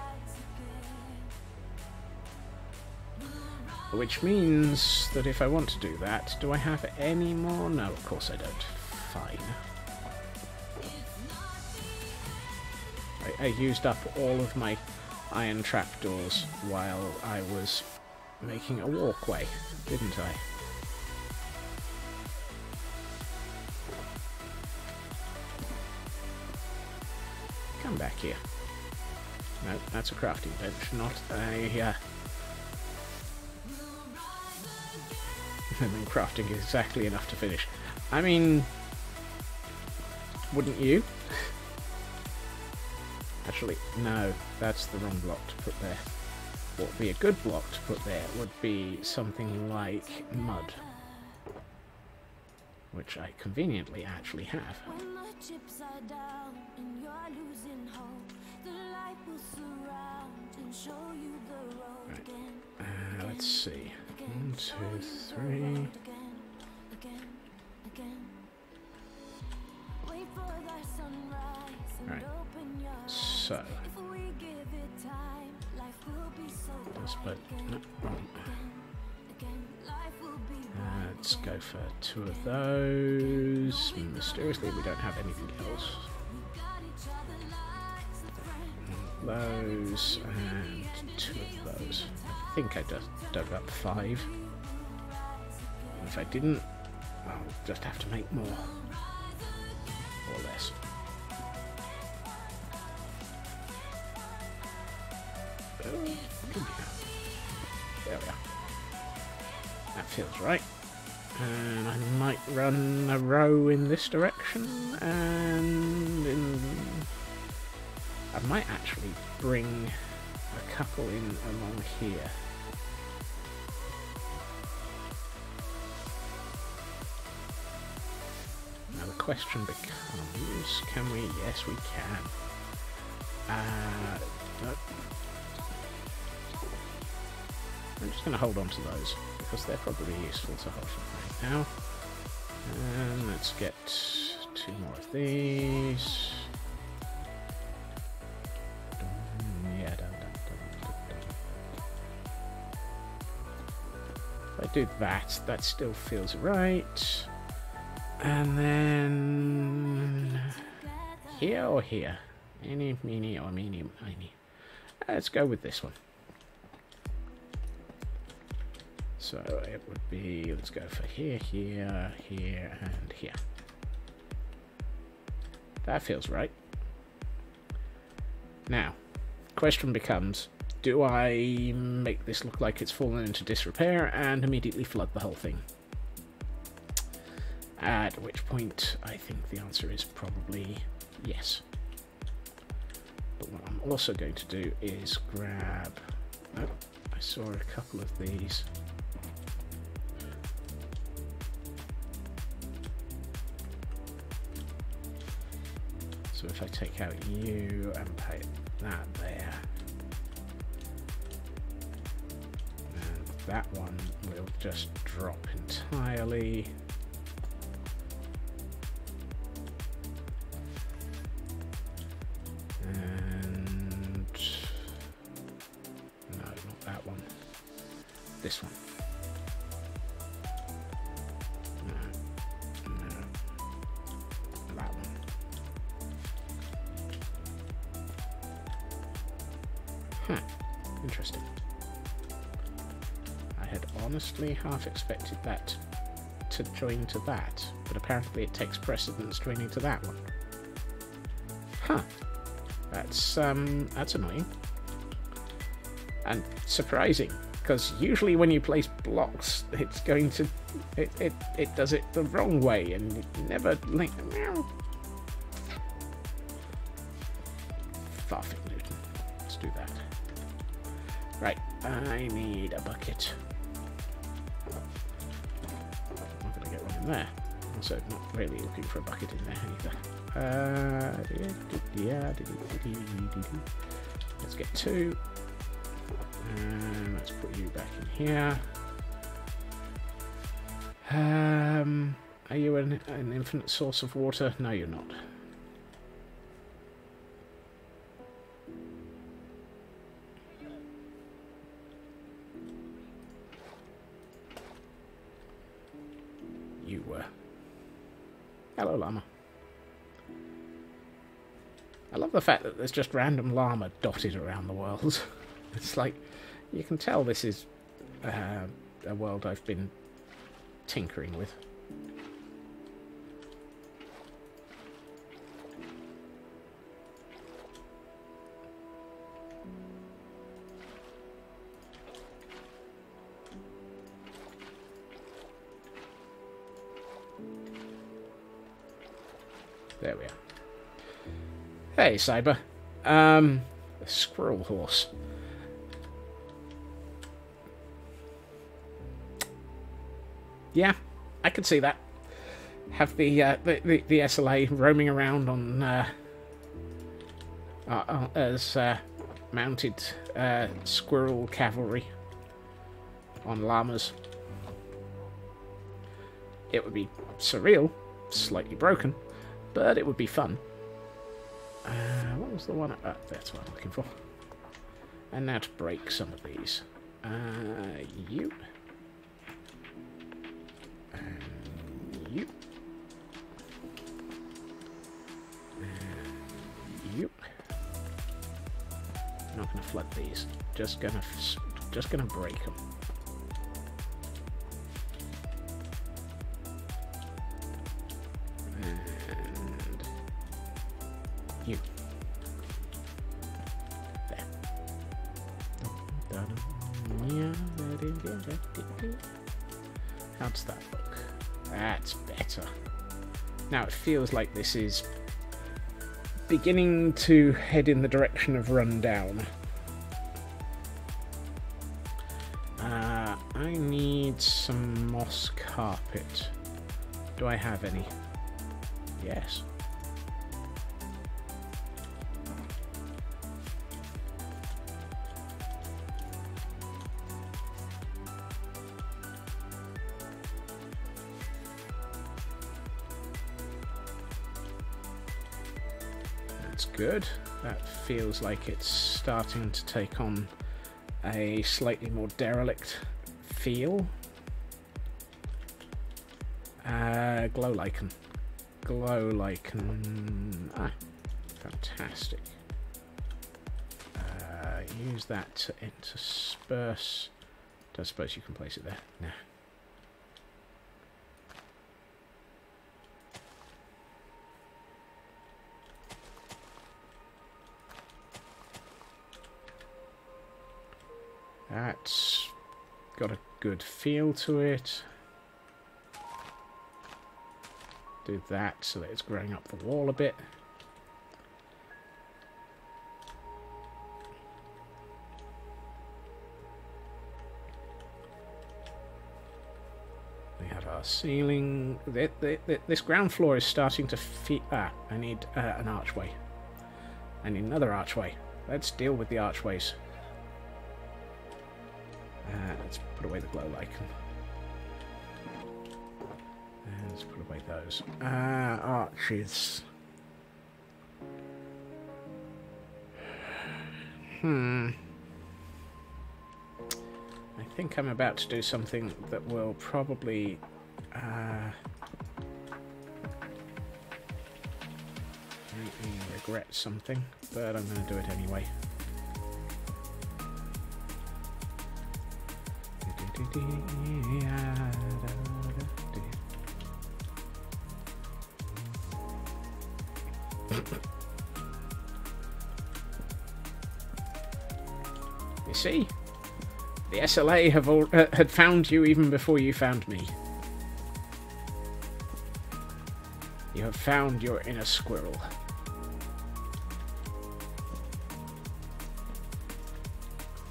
Which means that if I want to do that, do I have any more? No, of course I don't. Fine. I used up all of my iron trapdoors while I was making a walkway, didn't I? Come back here. No, that's a crafting bench, not a... and then crafting exactly enough to finish. I mean... wouldn't you? Actually, no, that's the wrong block to put there. What would be a good block to put there would be something like mud. Which I conveniently actually have. Right. Let's see. 1, 2, 3. Right. So. No, wrong. Let's go for 2 of those. Mysteriously, we don't have anything else. Those and 2 of those. I think I just dug up 5. And if I didn't, I'll just have to make more. Or less. There we are. That feels right. And I might run a row in this direction, and I might actually bring a couple in along here. Now the question becomes, can we? Yes, we can. No. I'm just going to hold on to those, because they're probably useful to hold for right now. And let's get 2 more of these. Yeah, If I do that, that still feels right. And then... here or here? Eeny, meeny, or meeny, miny. Let's go with this one. So it would be, let's go for here, here, here, and here. That feels right. Now, question becomes, do I make this look like it's fallen into disrepair and immediately flood the whole thing? At which point, I think the answer is probably yes. But what I'm also going to do is grab... oh, I saw a couple of these. So if I take out you and put that there, and that one will just drop entirely. And no, not that one. This one. Interesting. had honestly half expected that to join to that, but apparently it takes precedence joining to that one. Huh. That's annoying. And surprising, because usually when you place blocks, it's going to... It does it the wrong way, and it never... Farfing Newton. Let's do that. Right, I need a bucket. I'm going to get one in there. Also, not really looking for a bucket in there either. Let's get 2. And let's put you back in here. Are you an infinite source of water? No, you're not. You were. Hello, llama. I love the fact that there's just random llama dotted around the world. It's like, you can tell this is a world I've been tinkering with. There we are. Hey, Cyber. A squirrel horse. Yeah, I could see that. Have the SLA roaming around on as mounted squirrel cavalry on llamas. It would be surreal, slightly broken, but it would be fun. What was the one? That's what I'm looking for. And now to break some of these. You. And you. And you. Not going to flood these. Just gonna break them. And you. There. How does that look? That's better. Now it feels like this is beginning to head in the direction of rundown. I need some moss carpet. Do I have any? Yes. That's good. That feels like it's starting to take on a slightly more derelict feel. Glow lichen. Glow lichen. Ah, fantastic. Use that to intersperse. Don't suppose you can place it there? No. That's got a good feel to it. Do that so that it's growing up the wall a bit. We have our ceiling. This ground floor is starting to feel... I need an archway. I need another archway. Let's deal with the archways. Let's put away the glow lichen. And let's put away those. Arches. I think I'm about to do something that will probably... make me regret something, but I'm going to do it anyway. You see, the SLA had found you even before you found me. You have found your inner squirrel.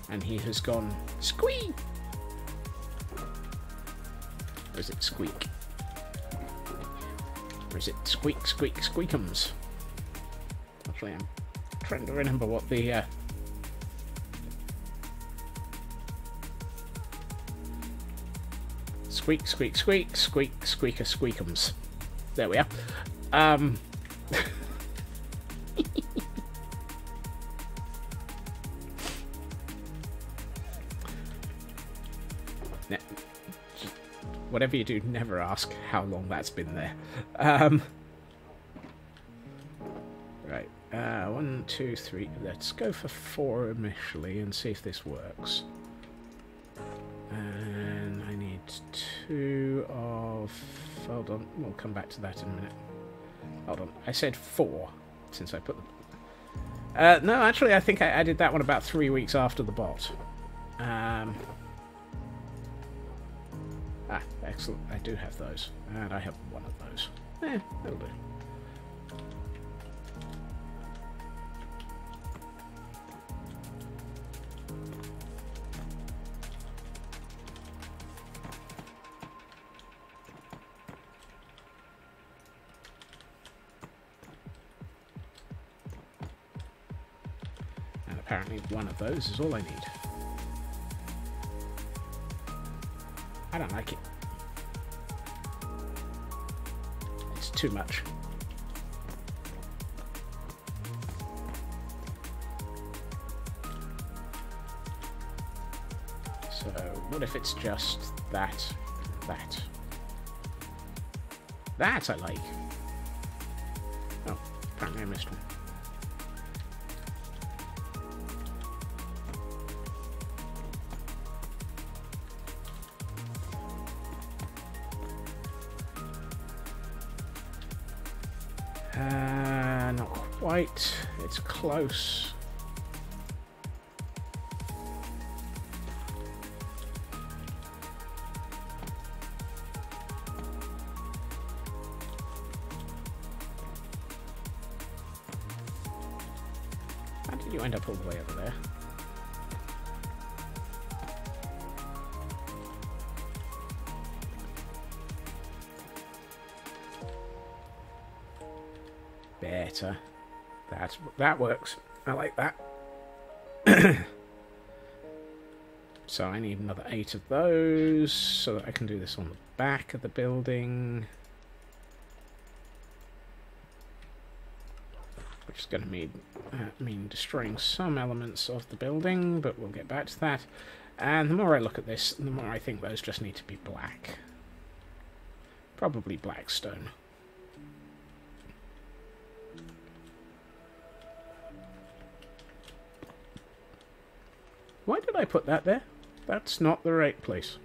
And he has gone squeak. Or is it squeak? Or is it squeak, squeak, squeakums? Actually, I'm trying to remember what the squeak, squeak, squeak, squeak, squeaker, squeakums. There we are. Whatever you do, never ask how long that's been there. Right. 1, 2, 3. Let's go for 4 initially and see if this works. And I need 2 of... Hold on, we'll come back to that in a minute. Hold on, I said 4 since I put them... no, actually, I think I added that one about 3 weeks after the bot. Excellent, I do have those. And I have 1 of those. That'll do. And apparently 1 of those is all I need. I don't like it. It's too much. So, what if it's just that? That I like. Oh, apparently I missed one. Not quite. It's close. How did you end up all the way over there? Better. That works. I like that. So I need another 8 of those so that I can do this on the back of the building. Which is going to mean destroying some elements of the building, but we'll get back to that. And the more I look at this, the more I think those just need to be black. Probably black stone. Why did I put that there? That's not the right place.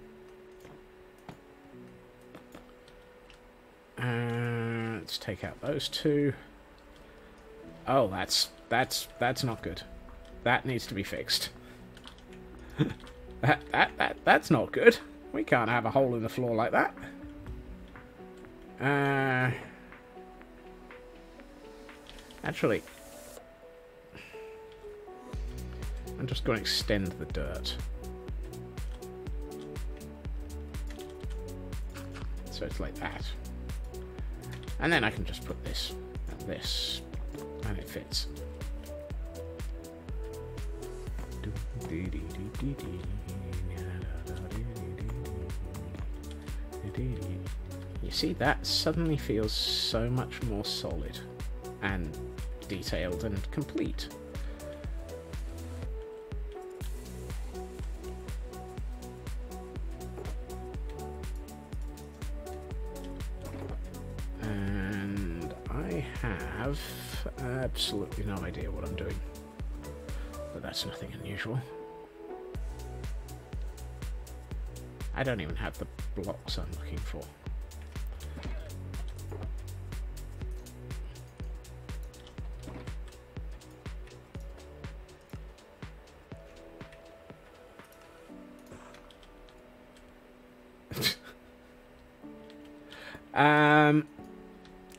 Let's take out those 2. Oh, that's not good. That needs to be fixed. That's not good. We can't have a hole in the floor like that. Actually, I'm just going to extend the dirt. So it's like that. And then I can just put this and this, and it fits. You see, that suddenly feels so much more solid and detailed and complete. And I have absolutely no idea what I'm doing, but that's nothing unusual. I don't even have the blocks I'm looking for.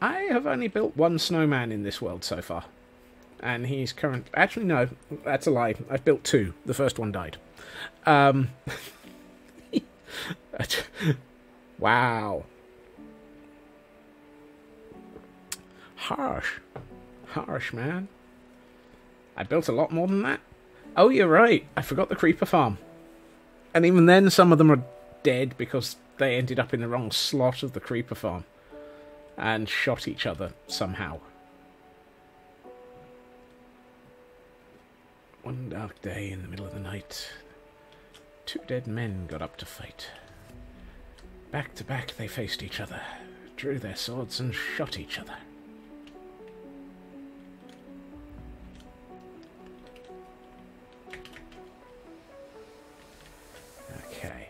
I have only built one snowman in this world so far. And he's current... Actually, no, that's a lie. I've built two. The first one died. Wow. Harsh. Harsh, man. I built a lot more than that. Oh, you're right. I forgot the creeper farm. And even then, some of them are dead because they ended up in the wrong slot of the creeper farm. And shot each other somehow. One dark day in the middle of the night, two dead men got up to fight. Back to back they faced each other, drew their swords and shot each other. Okay.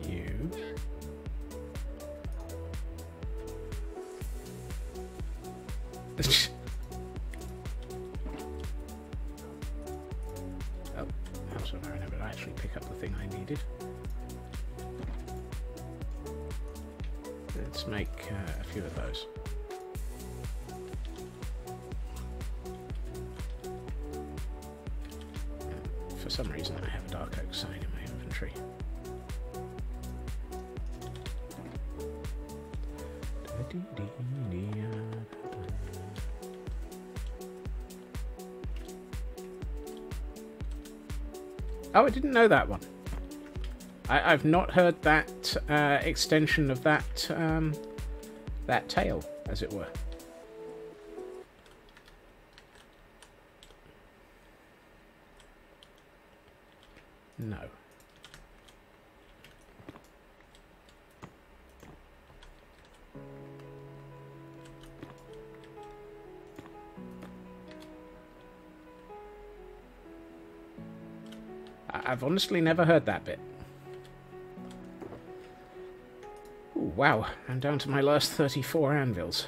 You. Oh, I'm sorry, I never actually pick up the thing I needed. Let's make a few of those. For some reason I have a dark oak sign in my inventory. Oh, I didn't know that one. I've not heard that extension of that that tale, as it were. No. I've honestly never heard that bit. Ooh, wow, I'm down to my last 34 anvils.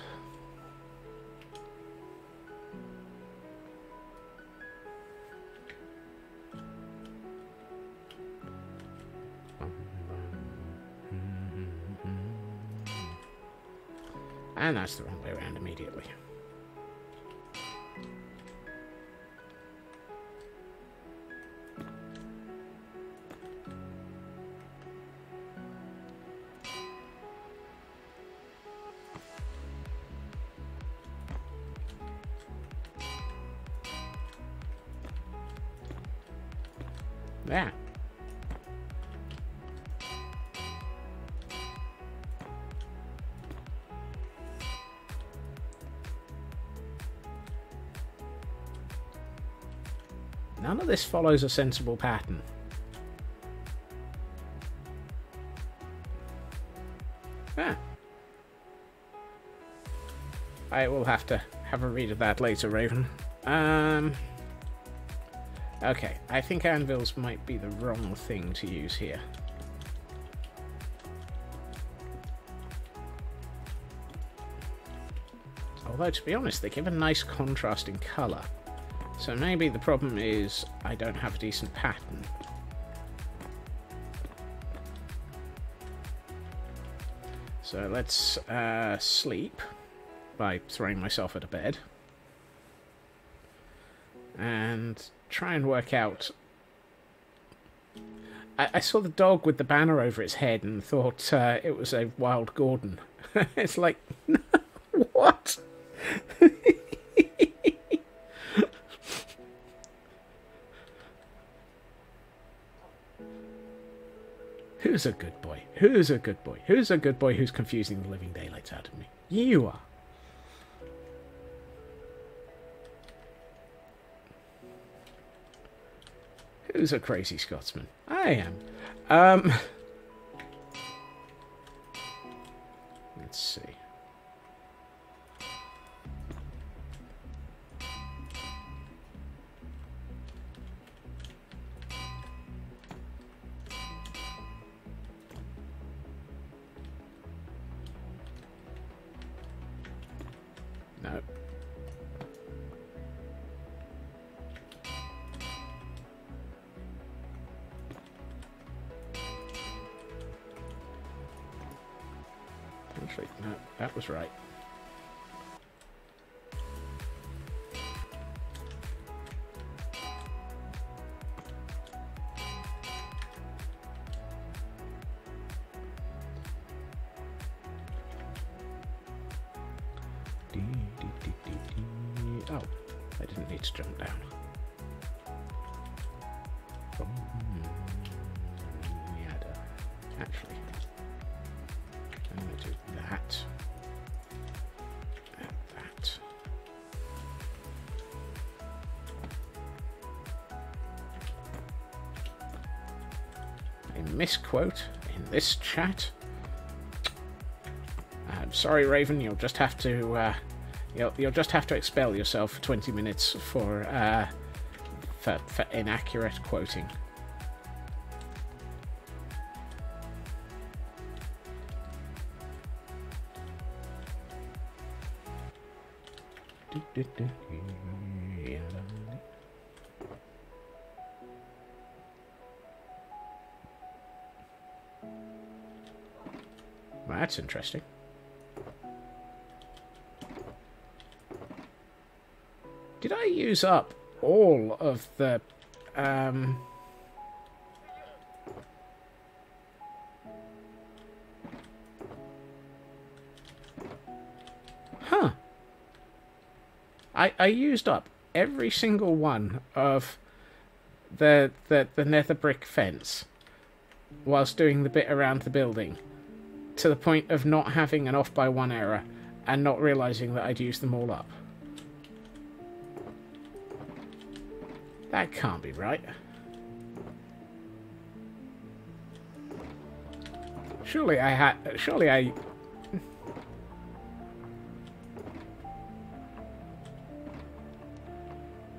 And that's the wrong way around immediately. There. None of this follows a sensible pattern. Ah. I will have to have a read of that later, Raven. Okay, I think anvils might be the wrong thing to use here. Although, to be honest, they give a nice contrasting colour. So maybe the problem is I don't have a decent pattern. So let's sleep by throwing myself at a bed. And try and work out... I saw the dog with the banner over its head and thought it was a wild Gordon. It's like, no, what? Who's a good boy? Who's a good boy? Who's a good boy who's confusing the living daylights out of me? You are. Who's a crazy Scotsman? I am. Let's see. No. Actually, no, that was right. Oh, I didn't need to jump down. Yeah, actually, I'm going to do that and that. A misquote in this chat. I'm sorry, Raven. You'll just have to you'll just have to expel yourself for 20 minutes for inaccurate quoting. Well, that's interesting. Did I use up all of the Huh. I used up every single one of the nether brick fence whilst doing the bit around the building, to the point of not having an off by one error and not realising that I'd used them all up. That can't be right. Surely I...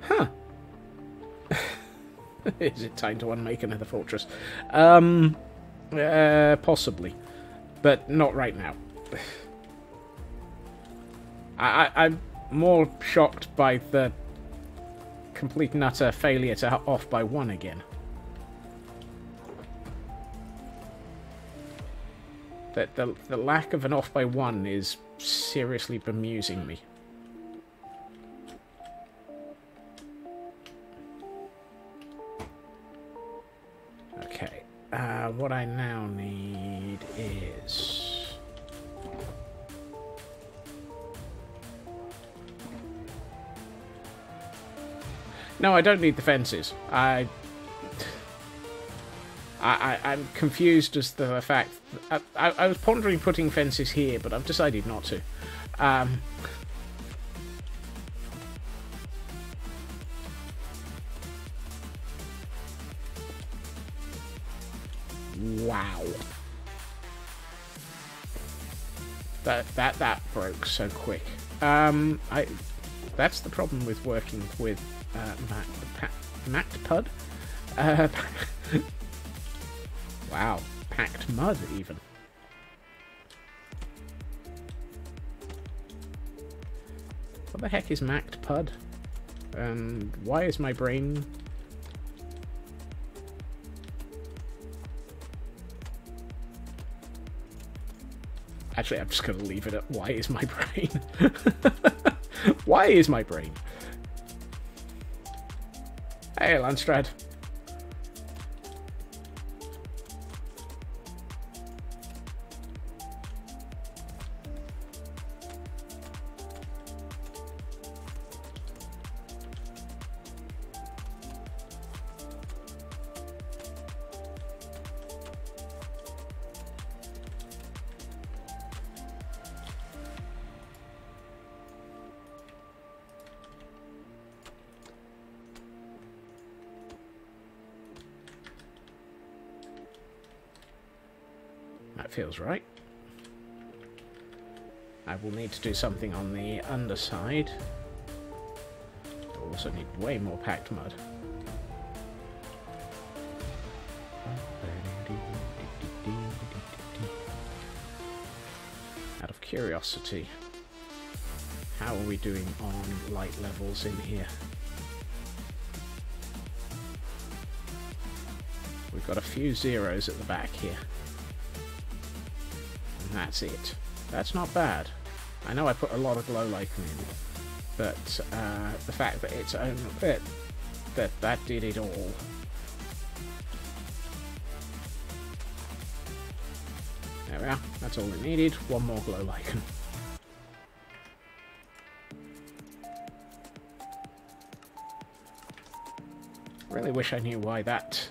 Huh. Is it time to unmake another fortress? Possibly. But not right now. I'm more shocked by the complete and utter failure to off by one again. That the lack of an off by one is seriously bemusing me. Okay, what I now need is... No, I don't need the fences. I'm confused as to the fact... I was pondering putting fences here, but I've decided not to. Wow. That broke so quick. That's the problem with working with MacPud. Wow, packed mud even. What the heck is MacPud? And why is my brain... Actually, I'm just going to leave it at why is my brain? Why is my brain? Hey, Landstrad. That feels right. I will need to do something on the underside. I also need way more packed mud. Out of curiosity, how are we doing on light levels in here? We've got a few zeros at the back here. And that's it. That's not bad. I know I put a lot of glow lichen in, but the fact that it's only that did it all. There we are. That's all it needed. One more glow lichen. Really wish I knew why that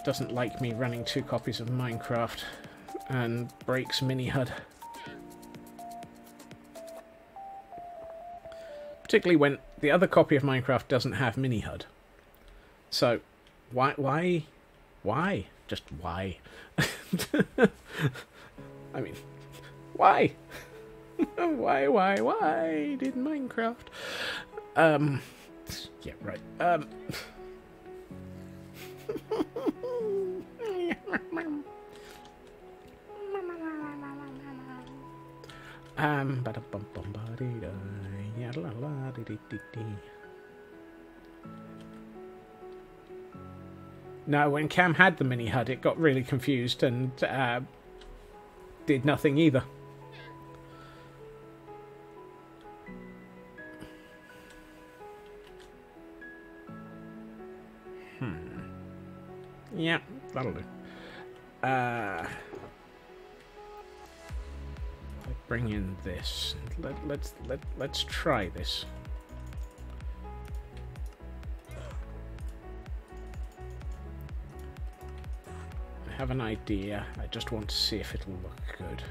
doesn't like me running 2 copies of Minecraft and breaks mini HUD. Particularly when the other copy of Minecraft doesn't have mini HUD. So, why? Just why? I mean, why? Why did Minecraft? Yeah, right. No, when Cam had the mini HUD, it got really confused and did nothing either. Yeah, that'll do. Bring in this. Let's try this. I have an idea. I just want to see if it'll look good.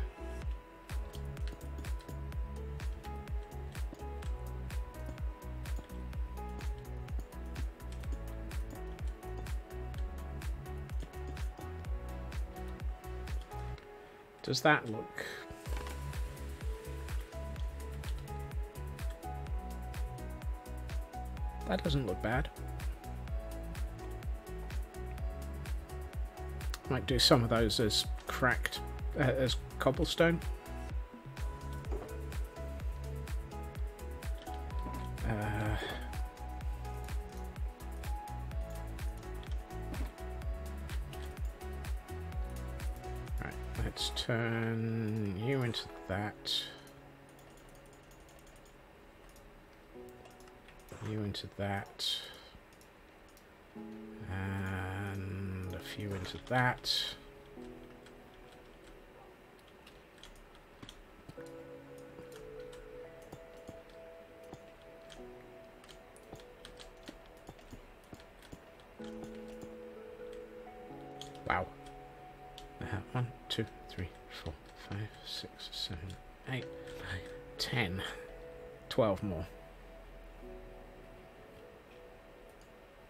Does that look? That doesn't look bad. Might do some of those as cracked, as cobblestone. Right, let's turn you into that. You into that. And a few into that. Wow. 1, 2, 3, 4, 5, 6, 7, 8, 9, 10, 12 more.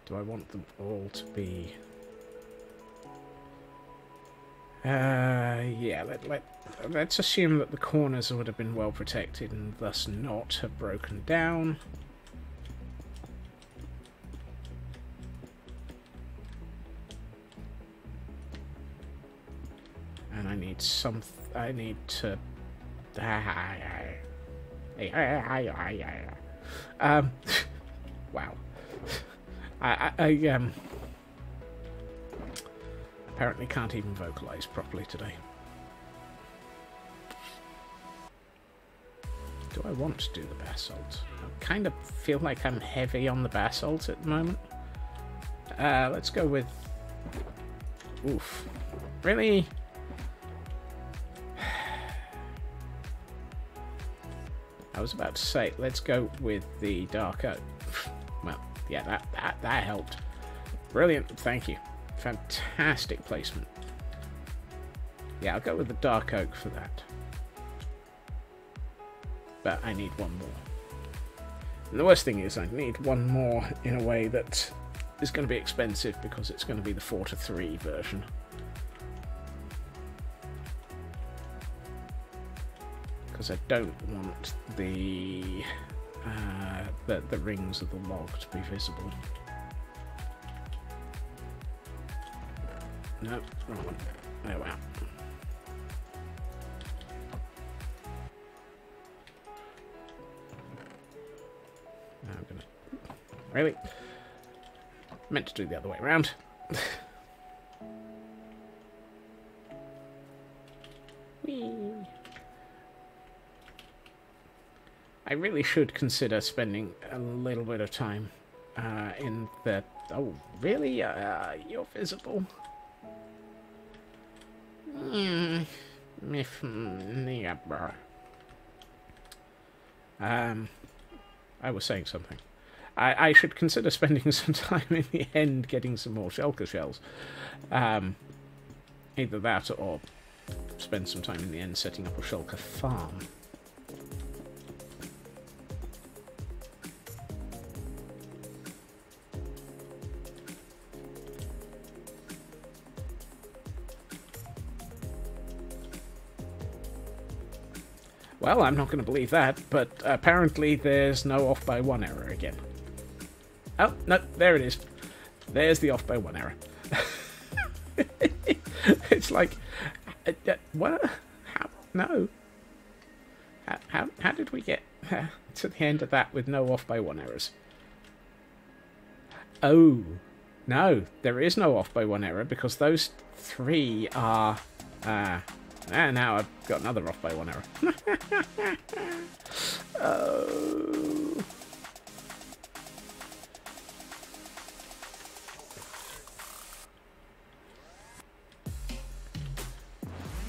Do I want them all to be... yeah, let's assume that the corners would have been well protected and thus not have broken down. And I need some... I need to... wow. I apparently can't even vocalize properly today. Do I want to do the basalt? I kind of feel like I'm heavy on the basalt at the moment. Let's go with... Oof. Really? I was about to say, let's go with the dark oak. Well, yeah, that helped. Brilliant, thank you. Fantastic placement. Yeah, I'll go with the dark oak for that. But I need one more. And the worst thing is I need one more in a way that is going to be expensive because it's going to be the 4:3 version. Because because I don't want the rings of the log to be visible. No, wrong one. Oh wow. Now I'm gonna... Really? Meant to do the other way around. Whee! I really should consider spending a little bit of time in the... Oh, really? You're visible? I was saying something. I should consider spending some time in the end getting some more shulker shells. Either that or spend some time in the end setting up a shulker farm. Well, I'm not going to believe that, but apparently there's no off by one error again. Oh, no, there it is. There's the off by one error. It's like, what? How? No. How did we get to the end of that with no off by one errors? Oh, no, there is no off by one error because those three are... and now I've got another off by one error. Oh.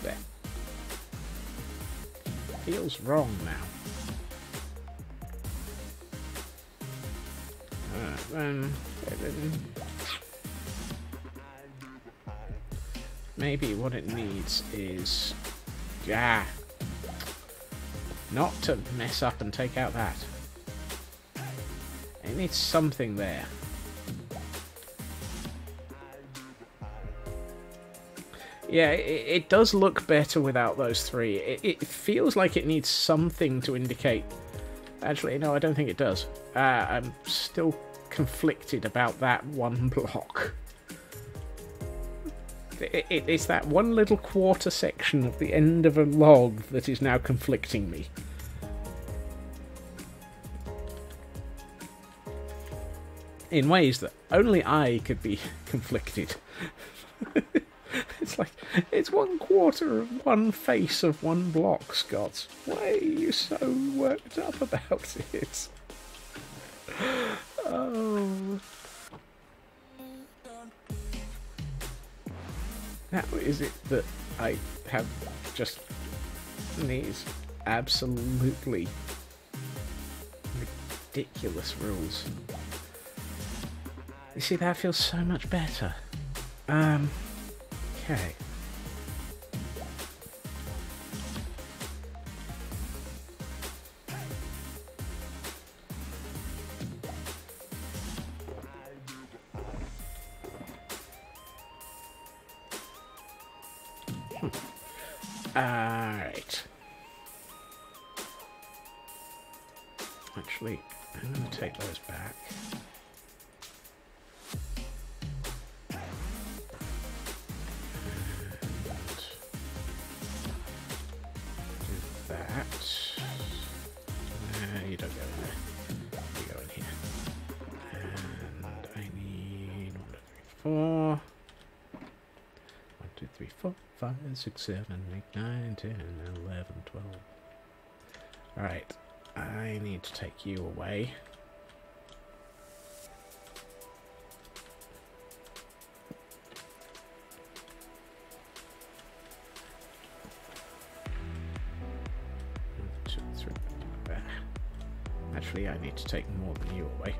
There. Feels wrong now. Maybe what it needs is... not to mess up and take out that. It needs something there. Yeah, it does look better without those three. It feels like it needs something to indicate... Actually, no, I don't think it does. I'm still conflicted about that one block. It's that one little quarter section of the end of a log that is now conflicting me. In ways that only I could be conflicted. It's like, it's 1/4 of one face of one block, Scott. Why are you so worked up about it? Oh... How is it that I have just these absolutely ridiculous rules? You see, that feels so much better. Okay. Alright. Actually, I'm going to take those back. And do that. You don't go in there. You go in here. And I need 1, 2, 3, 4. 1, 2, 3, 4. 5, 6, 7, 8, 9, 10, 11, 12. Alright, I need to take you away. One, two, three. Actually, I need to take more than you away.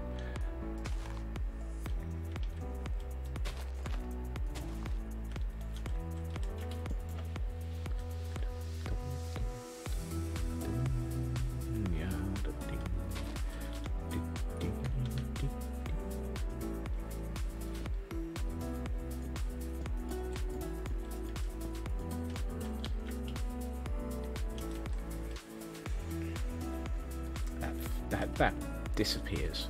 that disappears.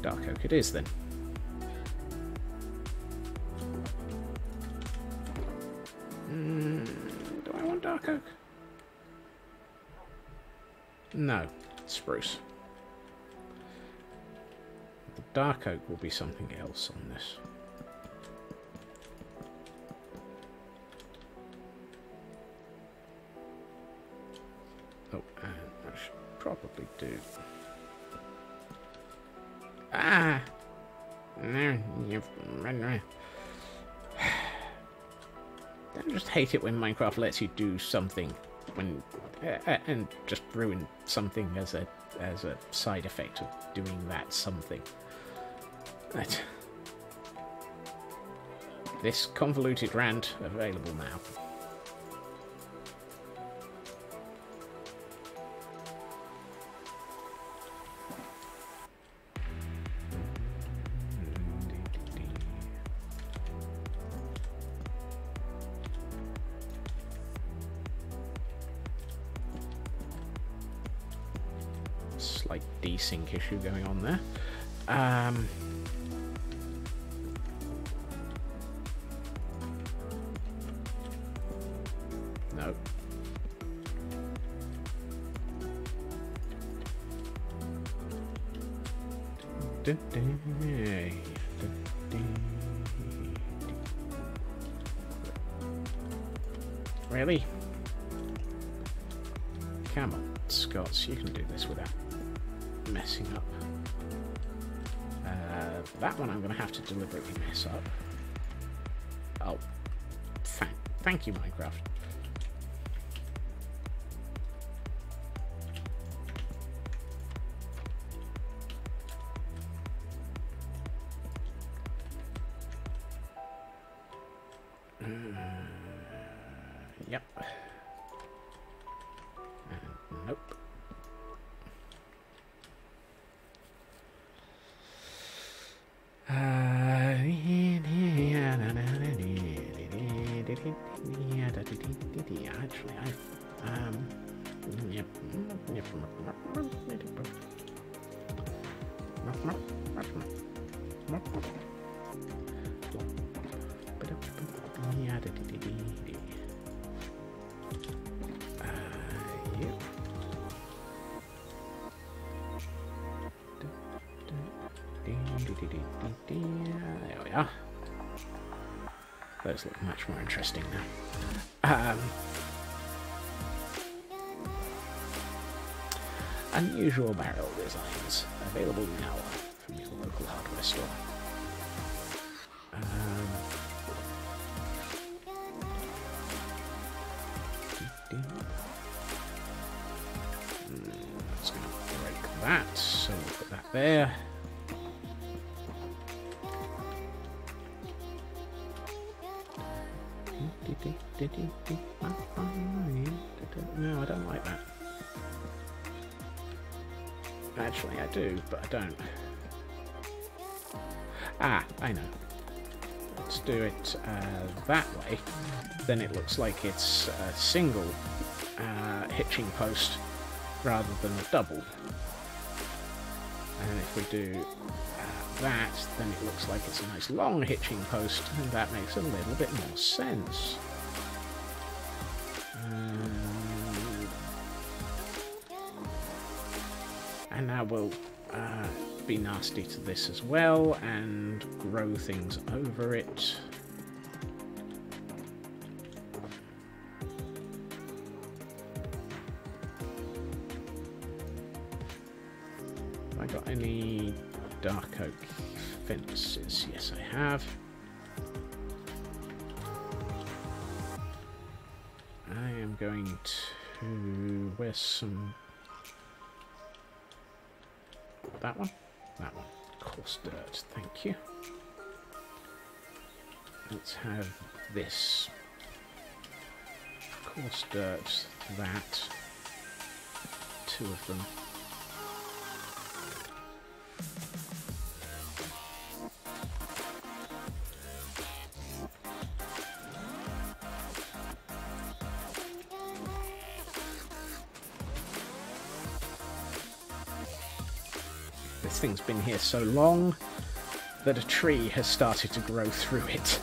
Dark oak it is then. Do I want dark oak? No, spruce. The dark oak will be something else on this. Oh, and I should probably do... Ah! Don't just hate it when Minecraft lets you do something when and just ruin something as a side effect of doing that something. Right. This convoluted rant available now. Slight desync issue going on there. No. Really? Come on, Scots, you can do this without messing up. That one I'm going to have to deliberately mess up. Oh, thank you, Minecraft. Yep. Nope. Actually, yep. There we are. Those look much more interesting now. Unusual barrel designs available now from your local hardware store. It's going to break that, so we'll put that there. No, I don't like that. Actually, I do, but I don't. Ah, I know. Let's do it that way. Then it looks like it's a single hitching post rather than a double. And if we do that, then it looks like it's a nice long hitching post, and that makes a little bit more sense. And now we'll be nasty to this as well and grow things over it. Have I got any dark oak fences? Yes, I have. I am going to... Where's some... That one? That one. Coarse dirt, thank you. Let's have this. Coarse dirt, that. Two of them. This thing's been here so long that a tree has started to grow through it.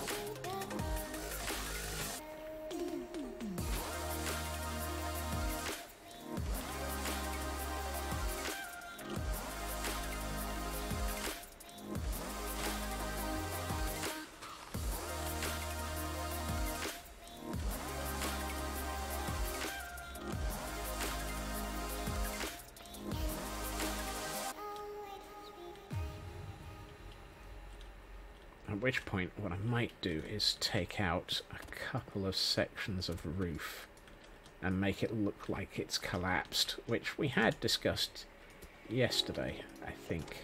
At which point, what I might do is take out a couple of sections of roof and make it look like it's collapsed, which we had discussed yesterday, I think.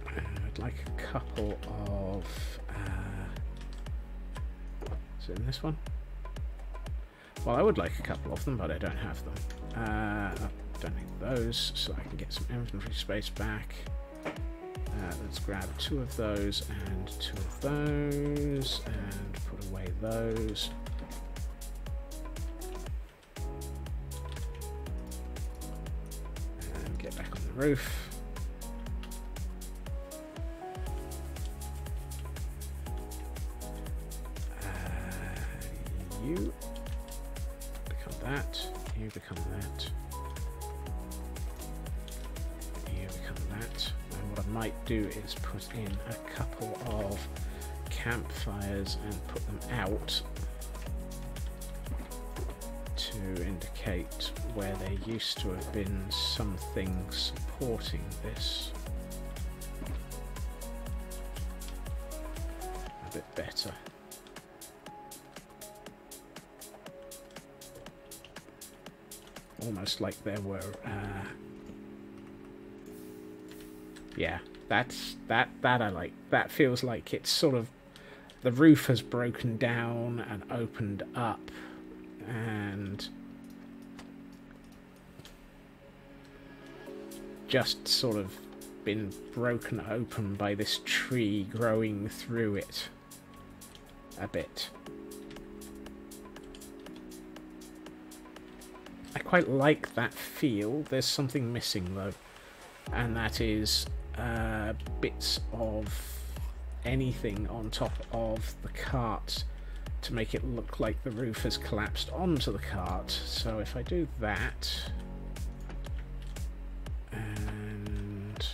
I'd like a couple of... is it in this one? Well, I would like a couple of them, but I don't have them. I don't need those, so I can get some inventory space back. Let's grab 2 of those and 2 of those, and put away those. And get back on the roof. You become that, you become that, you become that, and what I might do is put in a couple of campfires and put them out to indicate where there used to have been something supporting this a bit better. Almost like there were, yeah, that I like. That feels like it's sort of, the roof has broken down and opened up, and just sort of been broken open by this tree growing through it a bit. I quite like that feel. There's something missing though, and that is bits of anything on top of the cart to make it look like the roof has collapsed onto the cart. So if I do that, and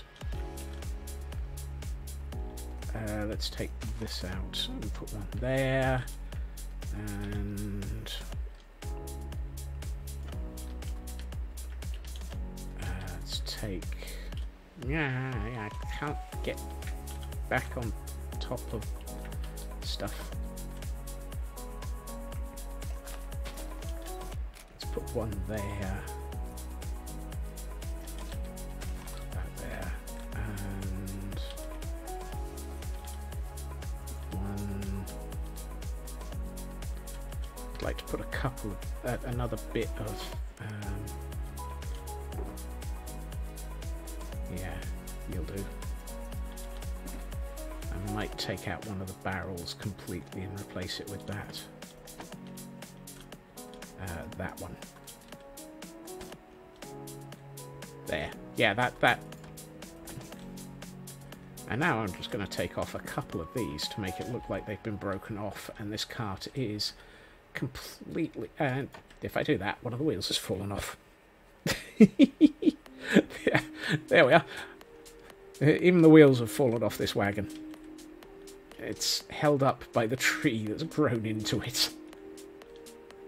let's take this out and put one there, and take... yeah, I can't get back on top of stuff. Let's put one there, that there, and one... I'd like to put a couple of... another bit of... yeah, you'll do. I might take out one of the barrels completely and replace it with that. That one. There. Yeah, that. And now I'm just going to take off a couple of these to make it look like they've been broken off, and this cart is completely... and if I do that, one of the wheels has fallen off. Yeah, there we are. Even the wheels have fallen off this wagon. It's held up by the tree that's grown into it.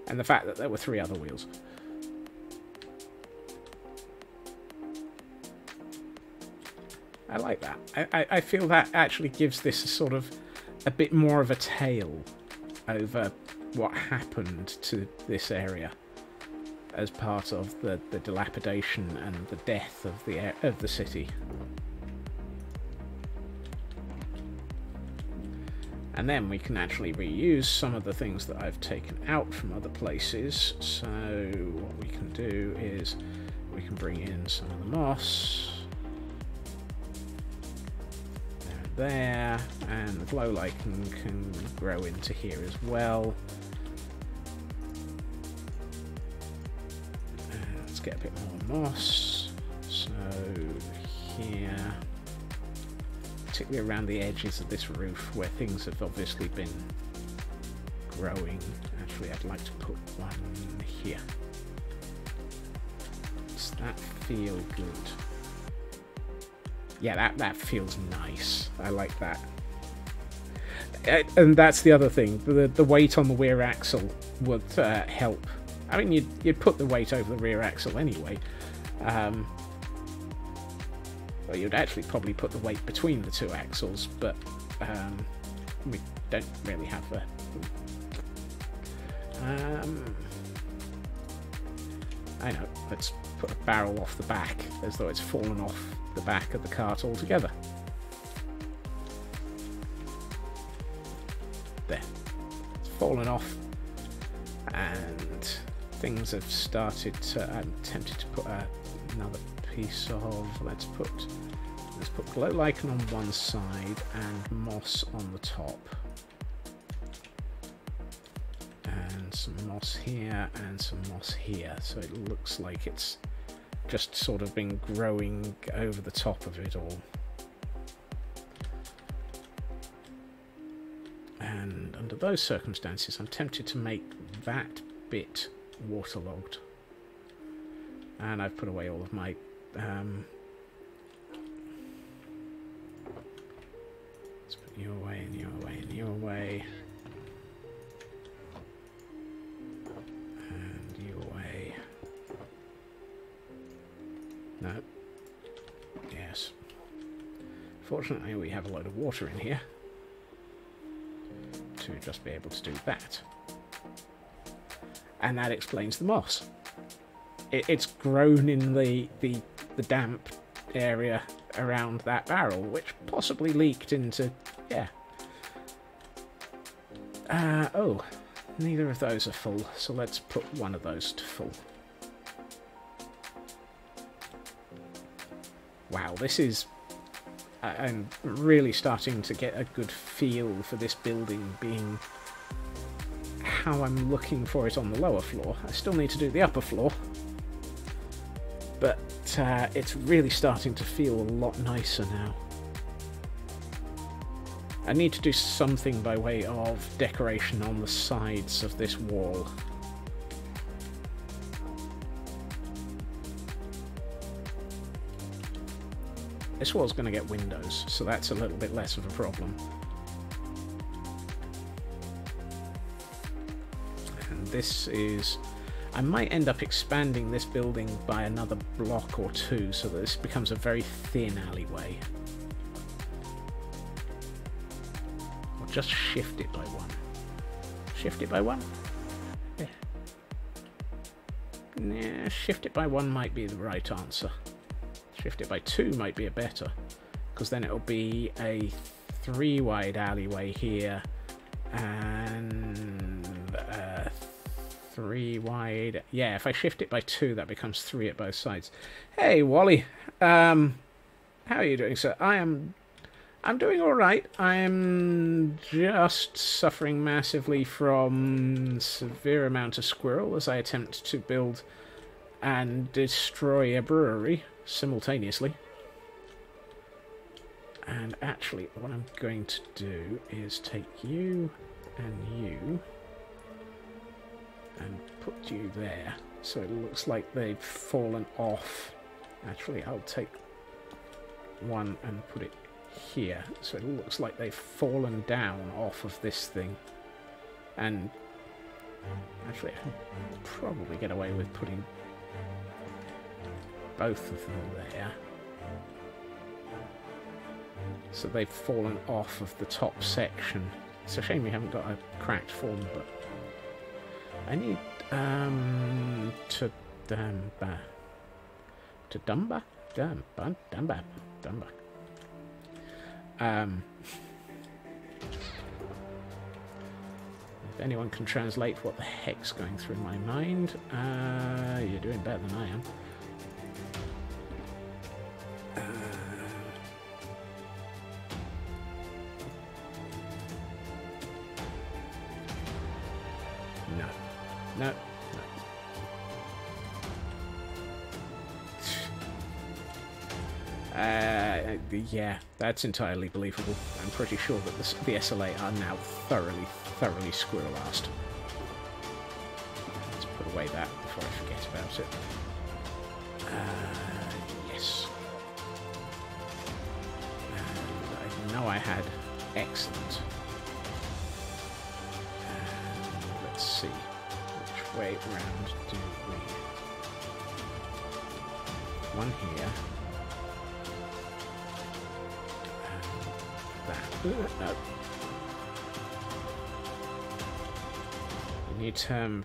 And the fact that there were 3 other wheels. I like that. I feel that actually gives this a sort of a bit more of a tale over what happened to this area as part of the dilapidation and the death of the city. And then we can actually reuse some of the things that I've taken out from other places. So what we can do is we can bring in some of the moss. there, and the glow lichen can grow into here as well. Let's get a bit more moss. So here, particularly around the edges of this roof where things have obviously been growing. Actually, I'd like to put one here. Does that feel good? Yeah, that feels nice. I like that. And that's the other thing. The weight on the rear axle would help. I mean, you'd put the weight over the rear axle anyway. Well, you'd actually probably put the weight between the two axles, but we don't really have a... I know, let's put a barrel off the back, as though it's fallen off the back of the cart altogether. There. It's fallen off, and things have started to... I'm tempted to put another piece of... Let's put glow lichen on one side and moss on the top. And some moss here and some moss here, so it looks like it's just sort of been growing over the top of it all. And under those circumstances, I'm tempted to make that bit waterlogged. And I've put away all of my let's put you away and you away and you away. No. Yes. Fortunately, we have a load of water in here to just be able to do that. And that explains the moss. It's grown in the damp area around that barrel, which possibly leaked into... yeah. Oh, neither of those are full, so let's put one of those to full. Wow, this is... I'm really starting to get a good feel for this building being how I'm looking for it on the lower floor. I still need to do the upper floor, but it's really starting to feel a lot nicer now. I need to do something by way of decoration on the sides of this wall. This wall's going to get windows, so that's a little bit less of a problem. And this is... I might end up expanding this building by another block or two, so that this becomes a very thin alleyway. Or just shift it by one. Shift it by one? Yeah. Nah, shift it by one might be the right answer. Shift it by two might be a better, because then it'll be a 3 wide alleyway here and 3 wide. Yeah, if I shift it by 2, that becomes 3 at both sides. Hey, Wally, how are you doing, sir? I'm doing all right. I'm just suffering massively from severe amount of squirrel as I attempt to build and destroy a brewery simultaneously. And actually, what I'm going to do is take you and you and put you there, so it looks like they've fallen off. Actually, I'll take one and put it here, so it looks like they've fallen down off of this thing. And actually, I can probably get away with putting both of them there. So they've fallen off of the top section. It's a shame we haven't got a cracked form, but I need if anyone can translate what the heck's going through my mind, you're doing better than I am. Yeah, that's entirely believable. I'm pretty sure that the SLA are now thoroughly squirrel-assed. Let's put away that before I forget about it. Yes. And I know I had excellent. And let's see. Which way round do we... One here. And that. No. New term...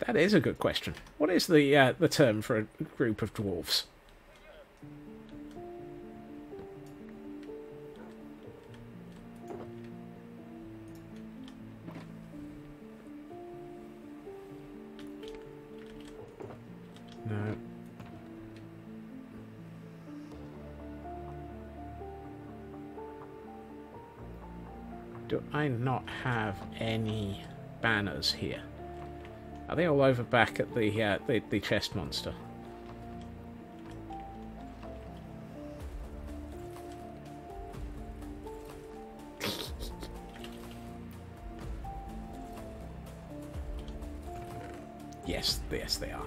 That is a good question. What is the term for a group of dwarves? No. Do I not have any banners here? Are they all over back at the chest monster? Yes, they are.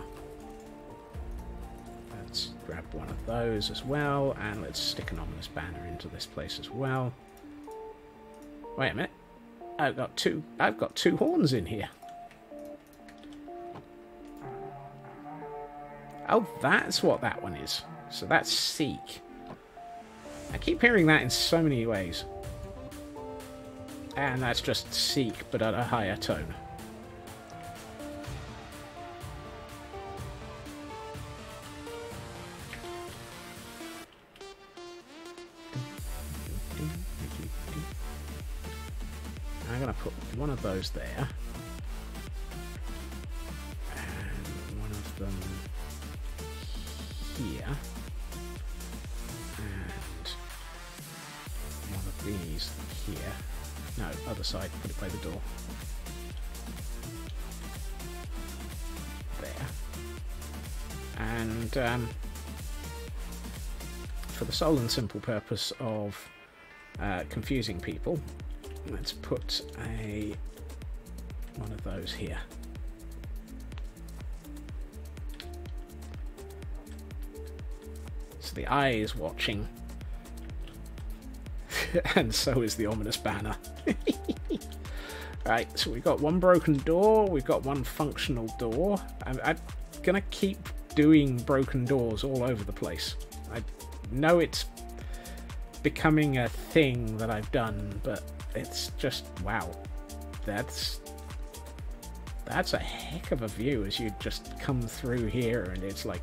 Let's grab one of those as well, and let's stick an ominous banner into this place as well. Wait a minute. I've got two horns in here. Oh, that's what that one is. So that's seek. I keep hearing that in so many ways. And that's just seek, but at a higher tone. I'm going to put one of those there. And one of them... here, and one of these here. No, other side, put it by the door. There. And for the sole and simple purpose of confusing people, let's put one of those here. The eye is watching, and so is the ominous banner. Right, so we've got one broken door, we've got one functional door. I'm gonna keep doing broken doors all over the place. I know it's becoming a thing that I've done, but it's just, wow, that's a heck of a view as you just come through here, and it's like...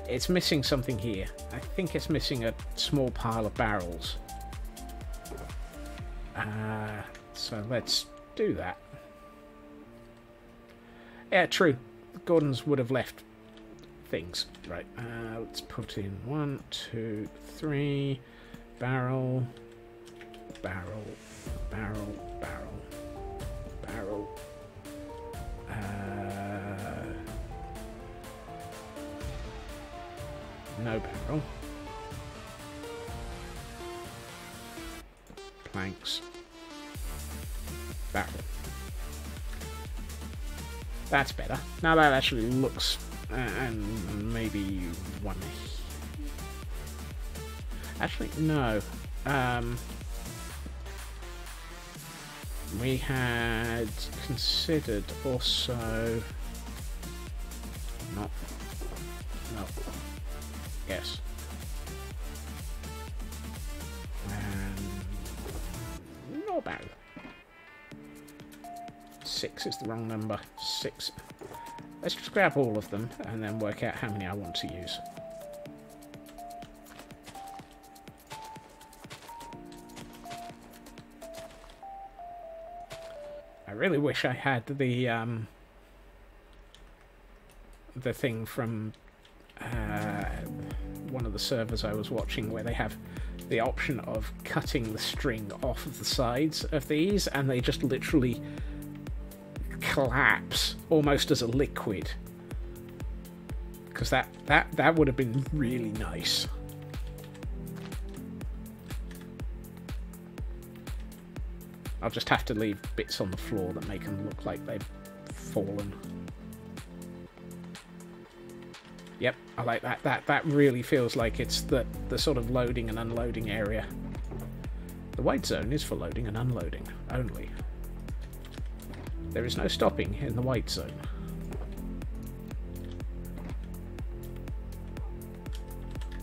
It's missing something here. I think it's missing a small pile of barrels. So let's do that. Yeah, true. Gordons would have left things. Right, let's put in 1, 2, 3. Barrel. Barrel. Barrel. Barrel. Barrel. No barrel. Planks. Barrel. That's better. Now that actually looks... and maybe one... Actually, no. We had considered also... Not... No. Yes. And... no barrel. 6 is the wrong number. 6. Let's just grab all of them and then work out how many I want to use. I really wish I had the thing from one of the servers I was watching where they have the option of cutting the string off of the sides of these, and they just literally collapse almost as a liquid. Because that would have been really nice. I'll just have to leave bits on the floor that make them look like they've fallen. Yep, I like that. That really feels like it's the sort of loading and unloading area. The white zone is for loading and unloading only. There is no stopping in the white zone.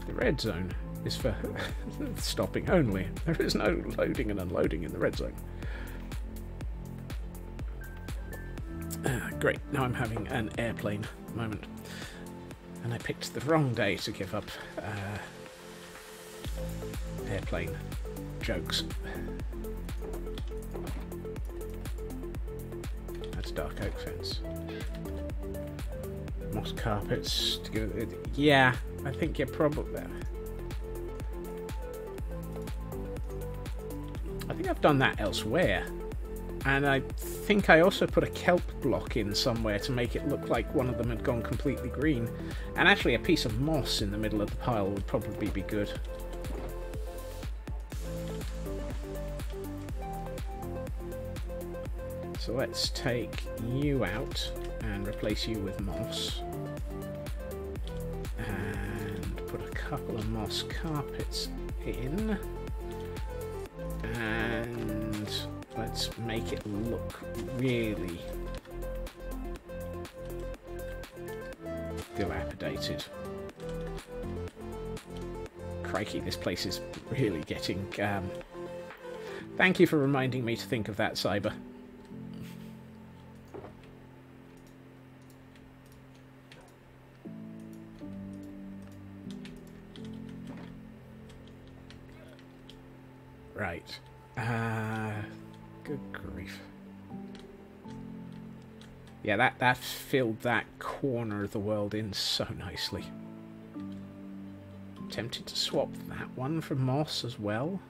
The red zone is for stopping only. There is no loading and unloading in the red zone. Great, now I'm having an airplane moment. And I picked the wrong day to give up airplane jokes. That's dark oak fence. Moss carpets to go with it. Yeah, I think you're probably... I think I've done that elsewhere. And I think I also put a kelp block in somewhere to make it look like one of them had gone completely green. And actually a piece of moss in the middle of the pile would probably be good. So let's take you out and replace you with moss. And put a couple of moss carpets in. And let's make it look really dilapidated. Crikey, this place is really getting... Thank you for reminding me to think of that, Cyber. Right. Good grief. Yeah, that filled that corner of the world in so nicely. Tempted to swap that one for moss as well.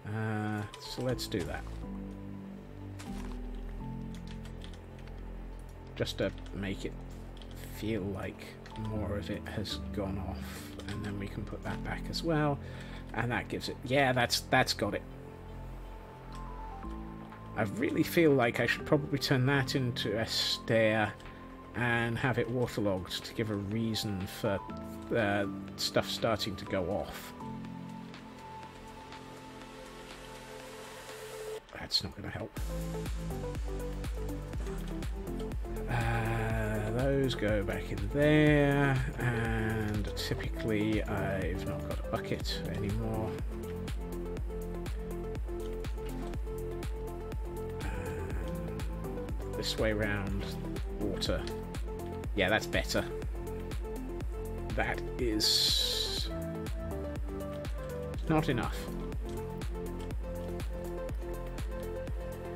So let's do that. Just to make it feel like more of it has gone off. And then we can put that back as well. And that gives it... Yeah, that's got it. I really feel like I should probably turn that into a stair and have it waterlogged to give a reason for stuff starting to go off. That's not going to help. Those go back in there, and typically I've not got a bucket anymore. This way round, water. Yeah, that's better. That is not enough.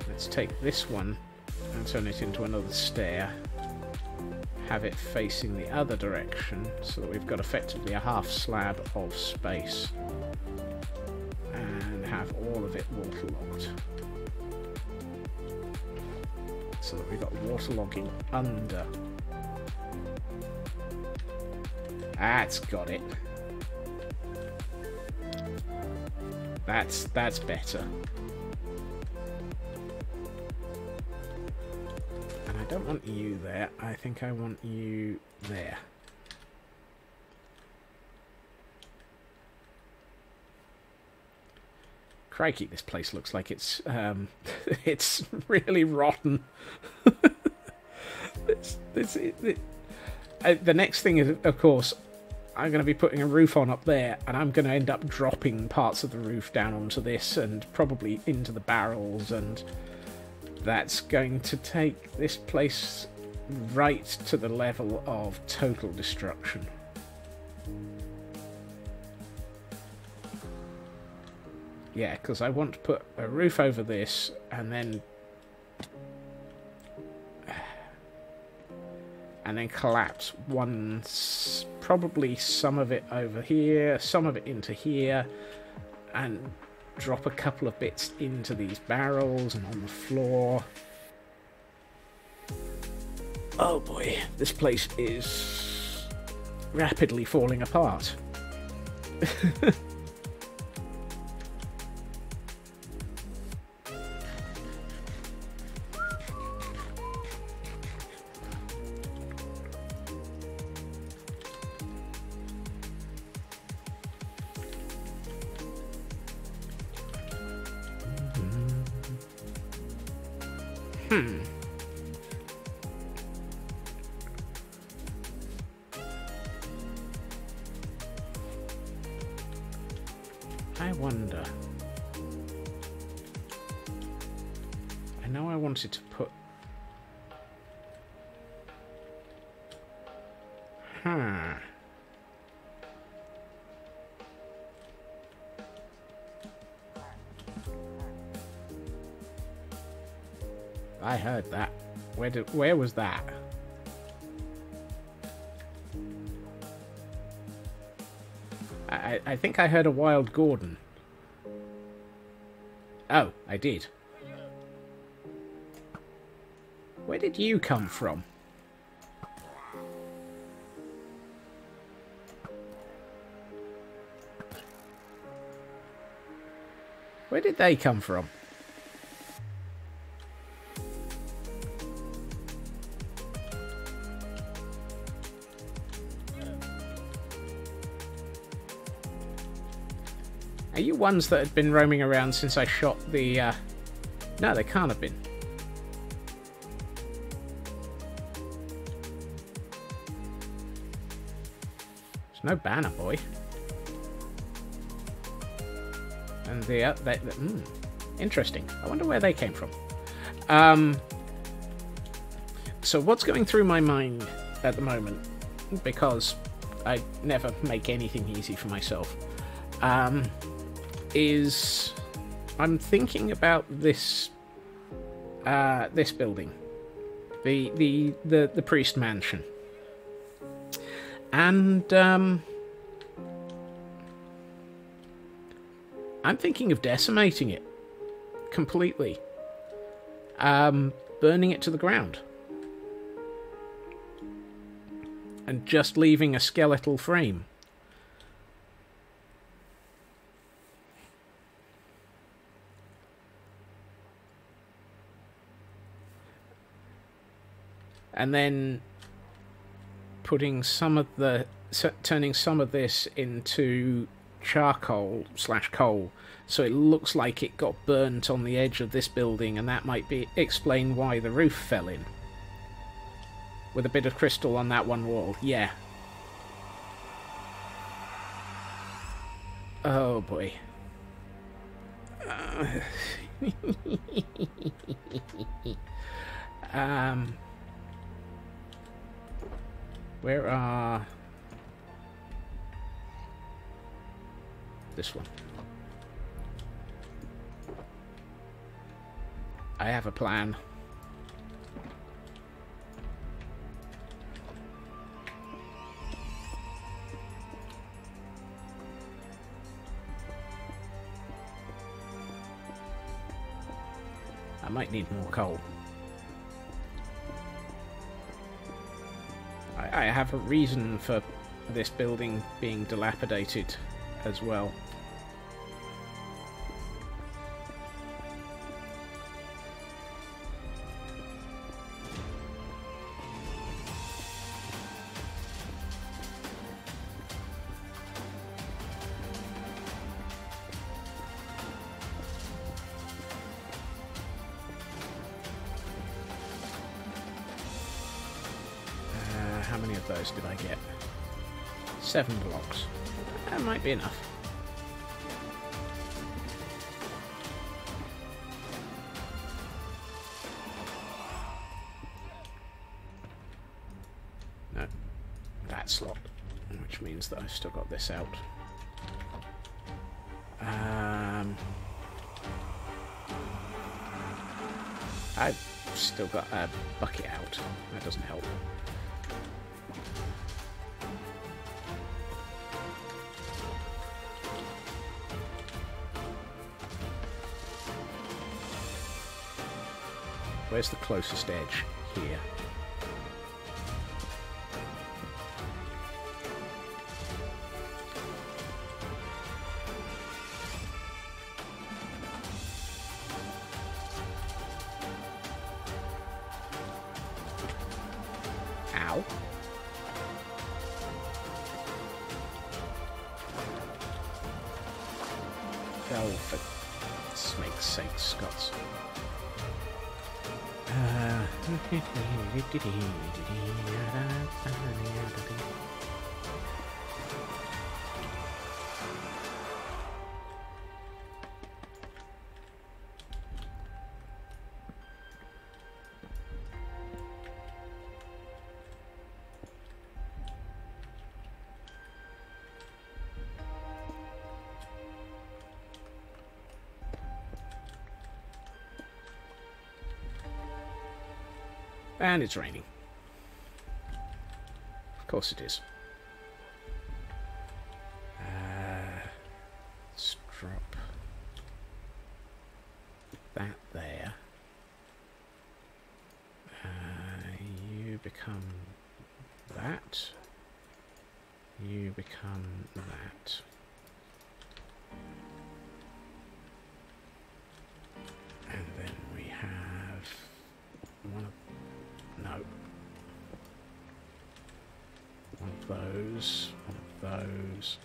Let's take this one and turn it into another stair. Have it facing the other direction so that we've got effectively a half slab of space. And have all of it waterlogged. So that we've got waterlogging under. That's got it. That's better. And I don't want you there. I think I want you there. Crikey, this place looks like it's it's really rotten. The next thing is, of course, I'm going to be putting a roof on up there, and I'm going to end up dropping parts of the roof down onto this and probably into the barrels, and that's going to take this place right to the level of total destruction. Yeah, because I want to put a roof over this, and and then collapse once, probably some of it over here, some of it into here, and drop a couple of bits into these barrels and on the floor. Oh boy, this place is rapidly falling apart. I wonder. I know I wanted to put... I heard that. Where was that? I think I heard a wild Gordon. Oh, I did. Where did you come from? Where did they come from? Are you ones that had been roaming around since I shot the... No, they can't have been. There's no banner, boy. And interesting. I wonder where they came from. So what's going through my mind at the moment, because I never make anything easy for myself, is I'm thinking about this this building, the priest mansion, and I'm thinking of decimating it completely, burning it to the ground, and just leaving a skeletal frame. And then putting some of the... turning some of this into charcoal / coal, so it looks like it got burnt on the edge of this building, and that might explain why the roof fell in. With a bit of crystal on that one wall, yeah. Oh boy. Where are... This one. I have a plan. I might need more coal. I have a reason for this building being dilapidated as well. How many of those did I get? 7 blocks. That might be enough. No, that's locked, which means that I've still got this out. I've still got a bucket out. That doesn't help. Where's the closest edge? Here. Ow. Oh, for snake's sake, Scots. And it's raining. Of course it is. Let's drop that there. You become that. You become that. And then we have one of no. One of those, one of those,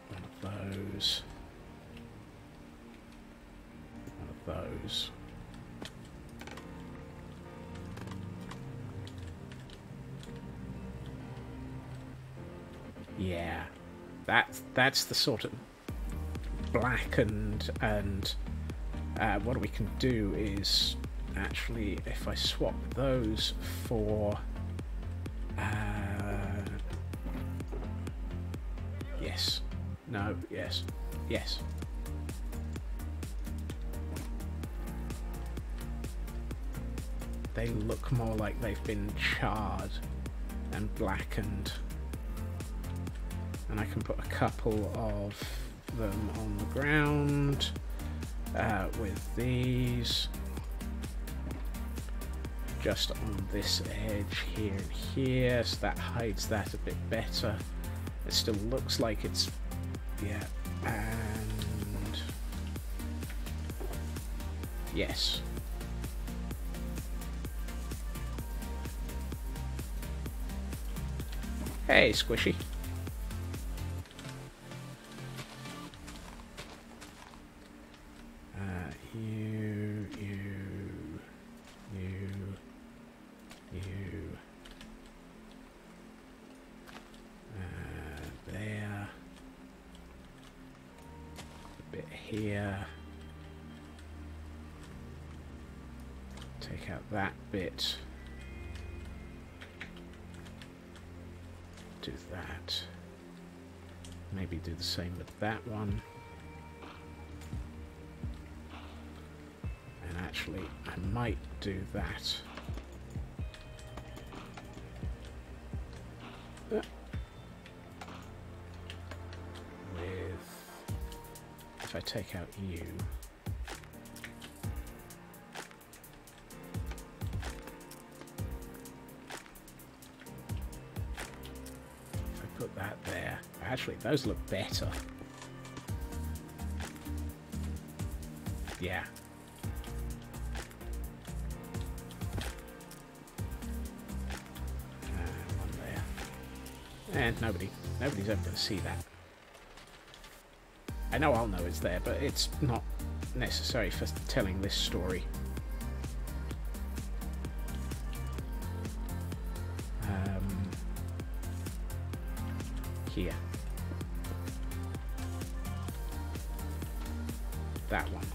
one of those, one of those. Yeah, that's the sort of black and what we can do is actually, if I swap those for yes, no, yes, yes. They look more like they've been charred and blackened. And I can put a couple of them on the ground with these. Just on this edge here and here, so that hides that a bit better. It still looks like it's, yeah, and yes. Hey, Squishy. Here, take out that bit, do that, maybe do the same with that one, and actually I might do that. If I take out you, if I put that there, actually those look better. Yeah. One there. And nobody's ever going to see that. I know I'll know it's there, but it's not necessary for telling this story. Here. That one.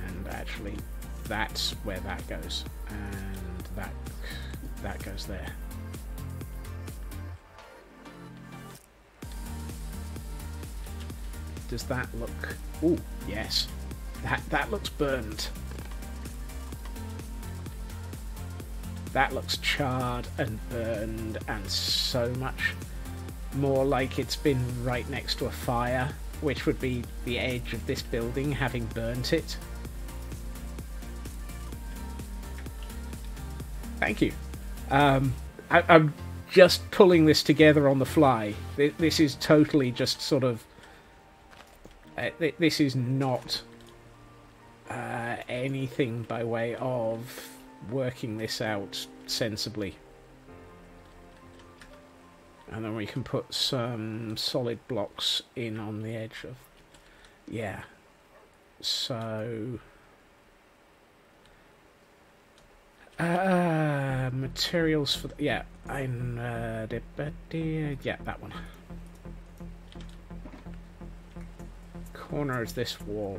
And actually, that's where that goes. And that goes there. Does that look... Ooh, yes. That looks burned. That looks charred and burned and so much more like it's been right next to a fire, which would be the edge of this building having burnt it. Thank you. I'm just pulling this together on the fly. This is totally just sort of... this is not anything by way of working this out sensibly. And then we can put some solid blocks in on the edge of... Yeah. So... materials for... Yeah. Yeah, that one. Corner of this wall.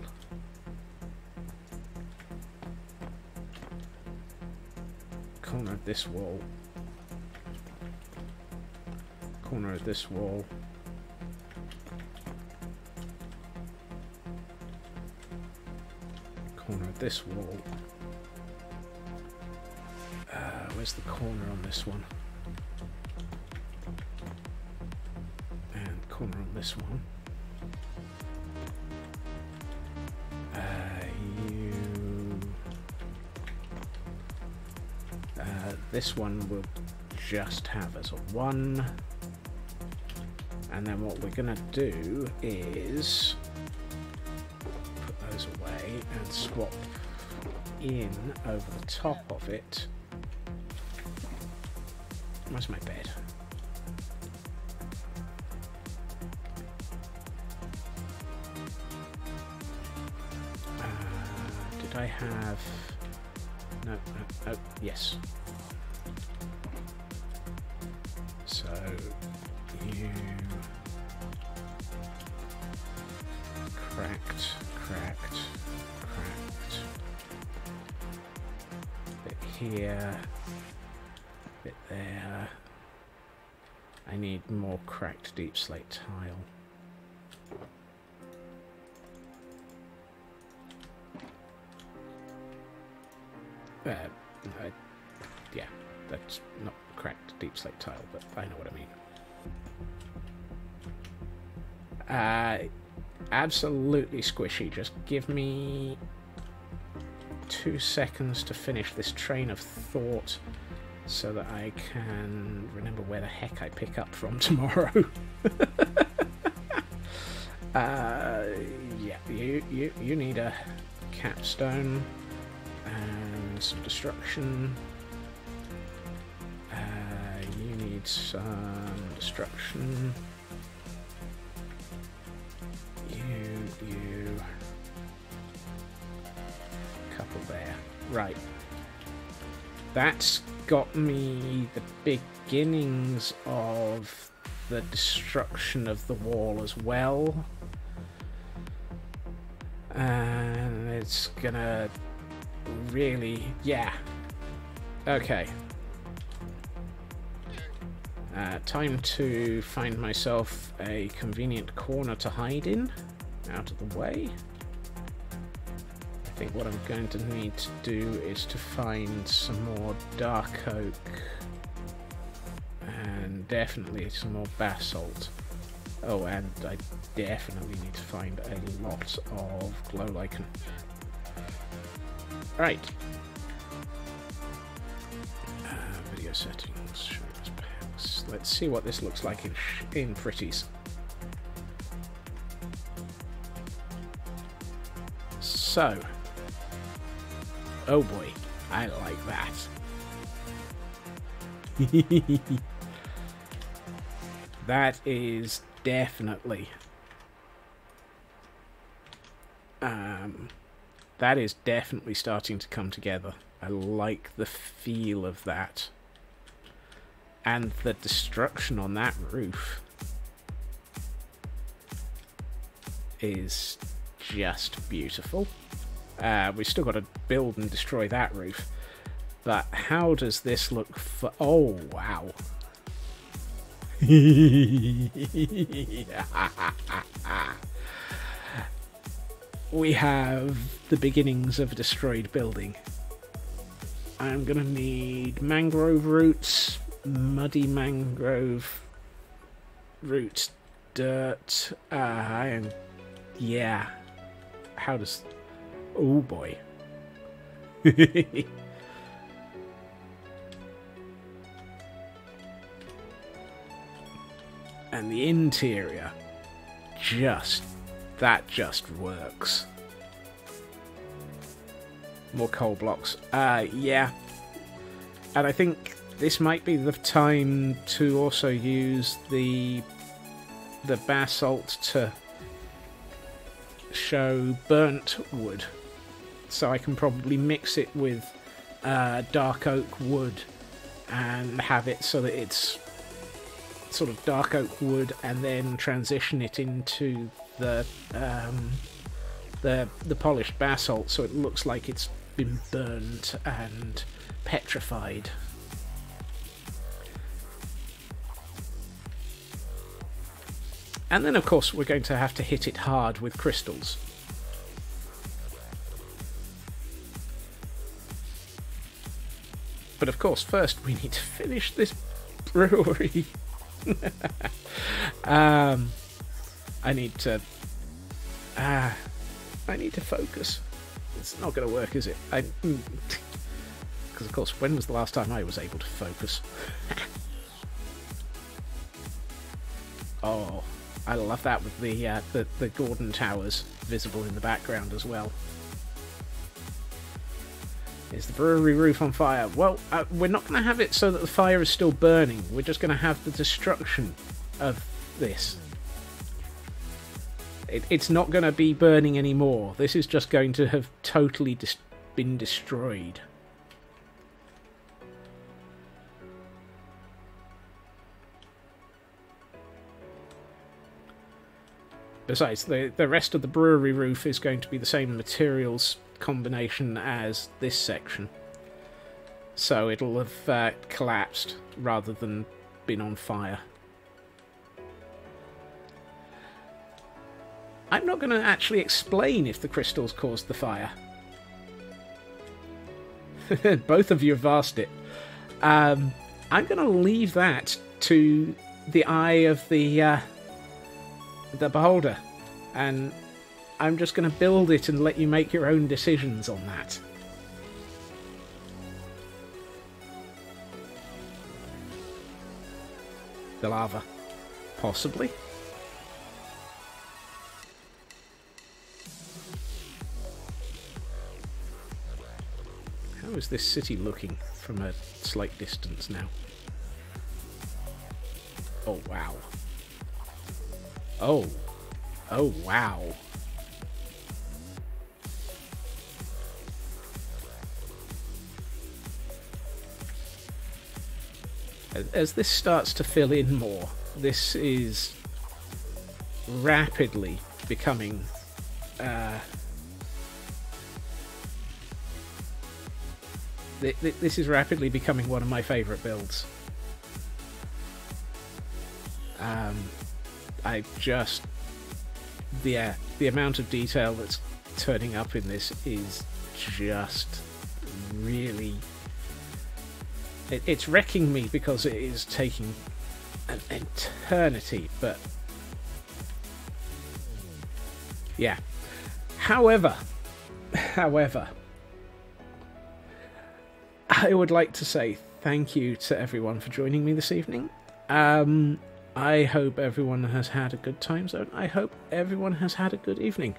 Corner of this wall. Corner of this wall. Corner of this wall. Where's the corner on this one? And corner on this one. This one will just have as a 1. And then what we're going to do is put those away and swap in over the top of it. Where's my bed? Did I have... No, yes. So, you... Cracked. Bit here. Bit there. I need more cracked deep slate tile. Yeah, that's not cracked deep slate tile, but I know what I mean. Absolutely squishy. Just give me 2 seconds to finish this train of thought so that I can remember where the heck I pick up from tomorrow. Yeah, you need a capstone and some destruction. You need some destruction. You. Couple there. Right. That's got me the beginnings of the destruction of the wall as well. And it's gonna really... Yeah. Okay. Time to find myself a convenient corner to hide in. Out of the way. I think what I'm going to need to do is to find some more dark oak and definitely some more basalt. Oh, and I definitely need to find a lot of glow lichen. Right. Video settings. Let's see what this looks like in pretties. So, oh boy, I like that. That is definitely starting to come together. I like the feel of that. And the destruction on that roof is just beautiful. We've still got to build and destroy that roof. But how does this look for... Oh, wow. We have the beginnings of a destroyed building. I'm going to need mangrove roots, muddy mangrove roots, dirt, and yeah. How does... Oh boy. And the interior, just works. More coal blocks. Yeah. And I think this might be the time to also use the basalt to show burnt wood. So I can probably mix it with dark oak wood and have it so that it's sort of dark oak wood, and then transition it into the polished basalt, so it looks like it's been burnt and petrified. And then, of course, we're going to have to hit it hard with crystals. But of course, first we need to finish this brewery. I need to focus. It's not going to work, is it? Because of course, when was the last time I was able to focus? Oh, I love that with the Gordon Towers visible in the background as well. Is the brewery roof on fire? Well, we're not going to have it so that the fire is still burning. We're just going to have the destruction of this. It's not going to be burning anymore. This is just going to have totally been destroyed. Besides, the rest of the brewery roof is going to be the same materials combination as this section. So it'll have collapsed rather than been on fire. I'm not going to actually explain if the crystals caused the fire. Both of you have asked it. I'm going to leave that to the eye of the beholder, and I'm just going to build it and let you make your own decisions on that. The lava. Possibly. How is this city looking from a slight distance now? Oh, wow. Oh. Oh, wow. As this starts to fill in more, this is rapidly becoming this is rapidly becoming one of my favourite builds. I just... yeah, the amount of detail that's turning up in this is just really... It's wrecking me because it is taking an eternity, but... yeah. However, I would like to say thank you to everyone for joining me this evening. I hope everyone has had a good time zone. I hope everyone has had a good evening.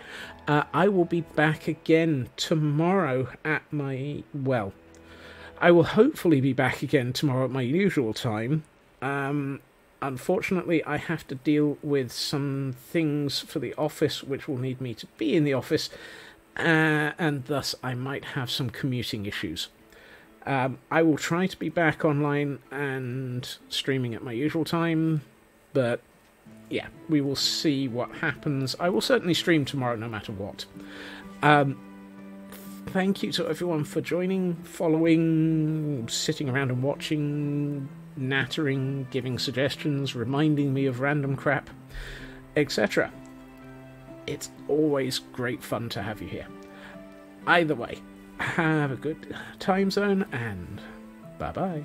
I will be back again tomorrow at my... well, I will hopefully be back again tomorrow at my usual time. Unfortunately, I have to deal with some things for the office which will need me to be in the office, and thus I might have some commuting issues. I will try to be back online and streaming at my usual time, but yeah, we will see what happens. I will certainly stream tomorrow no matter what. Thank you to everyone for joining, following, sitting around and watching, nattering, giving suggestions, reminding me of random crap, etc. It's always great fun to have you here. Either way, have a good time zone, and bye-bye.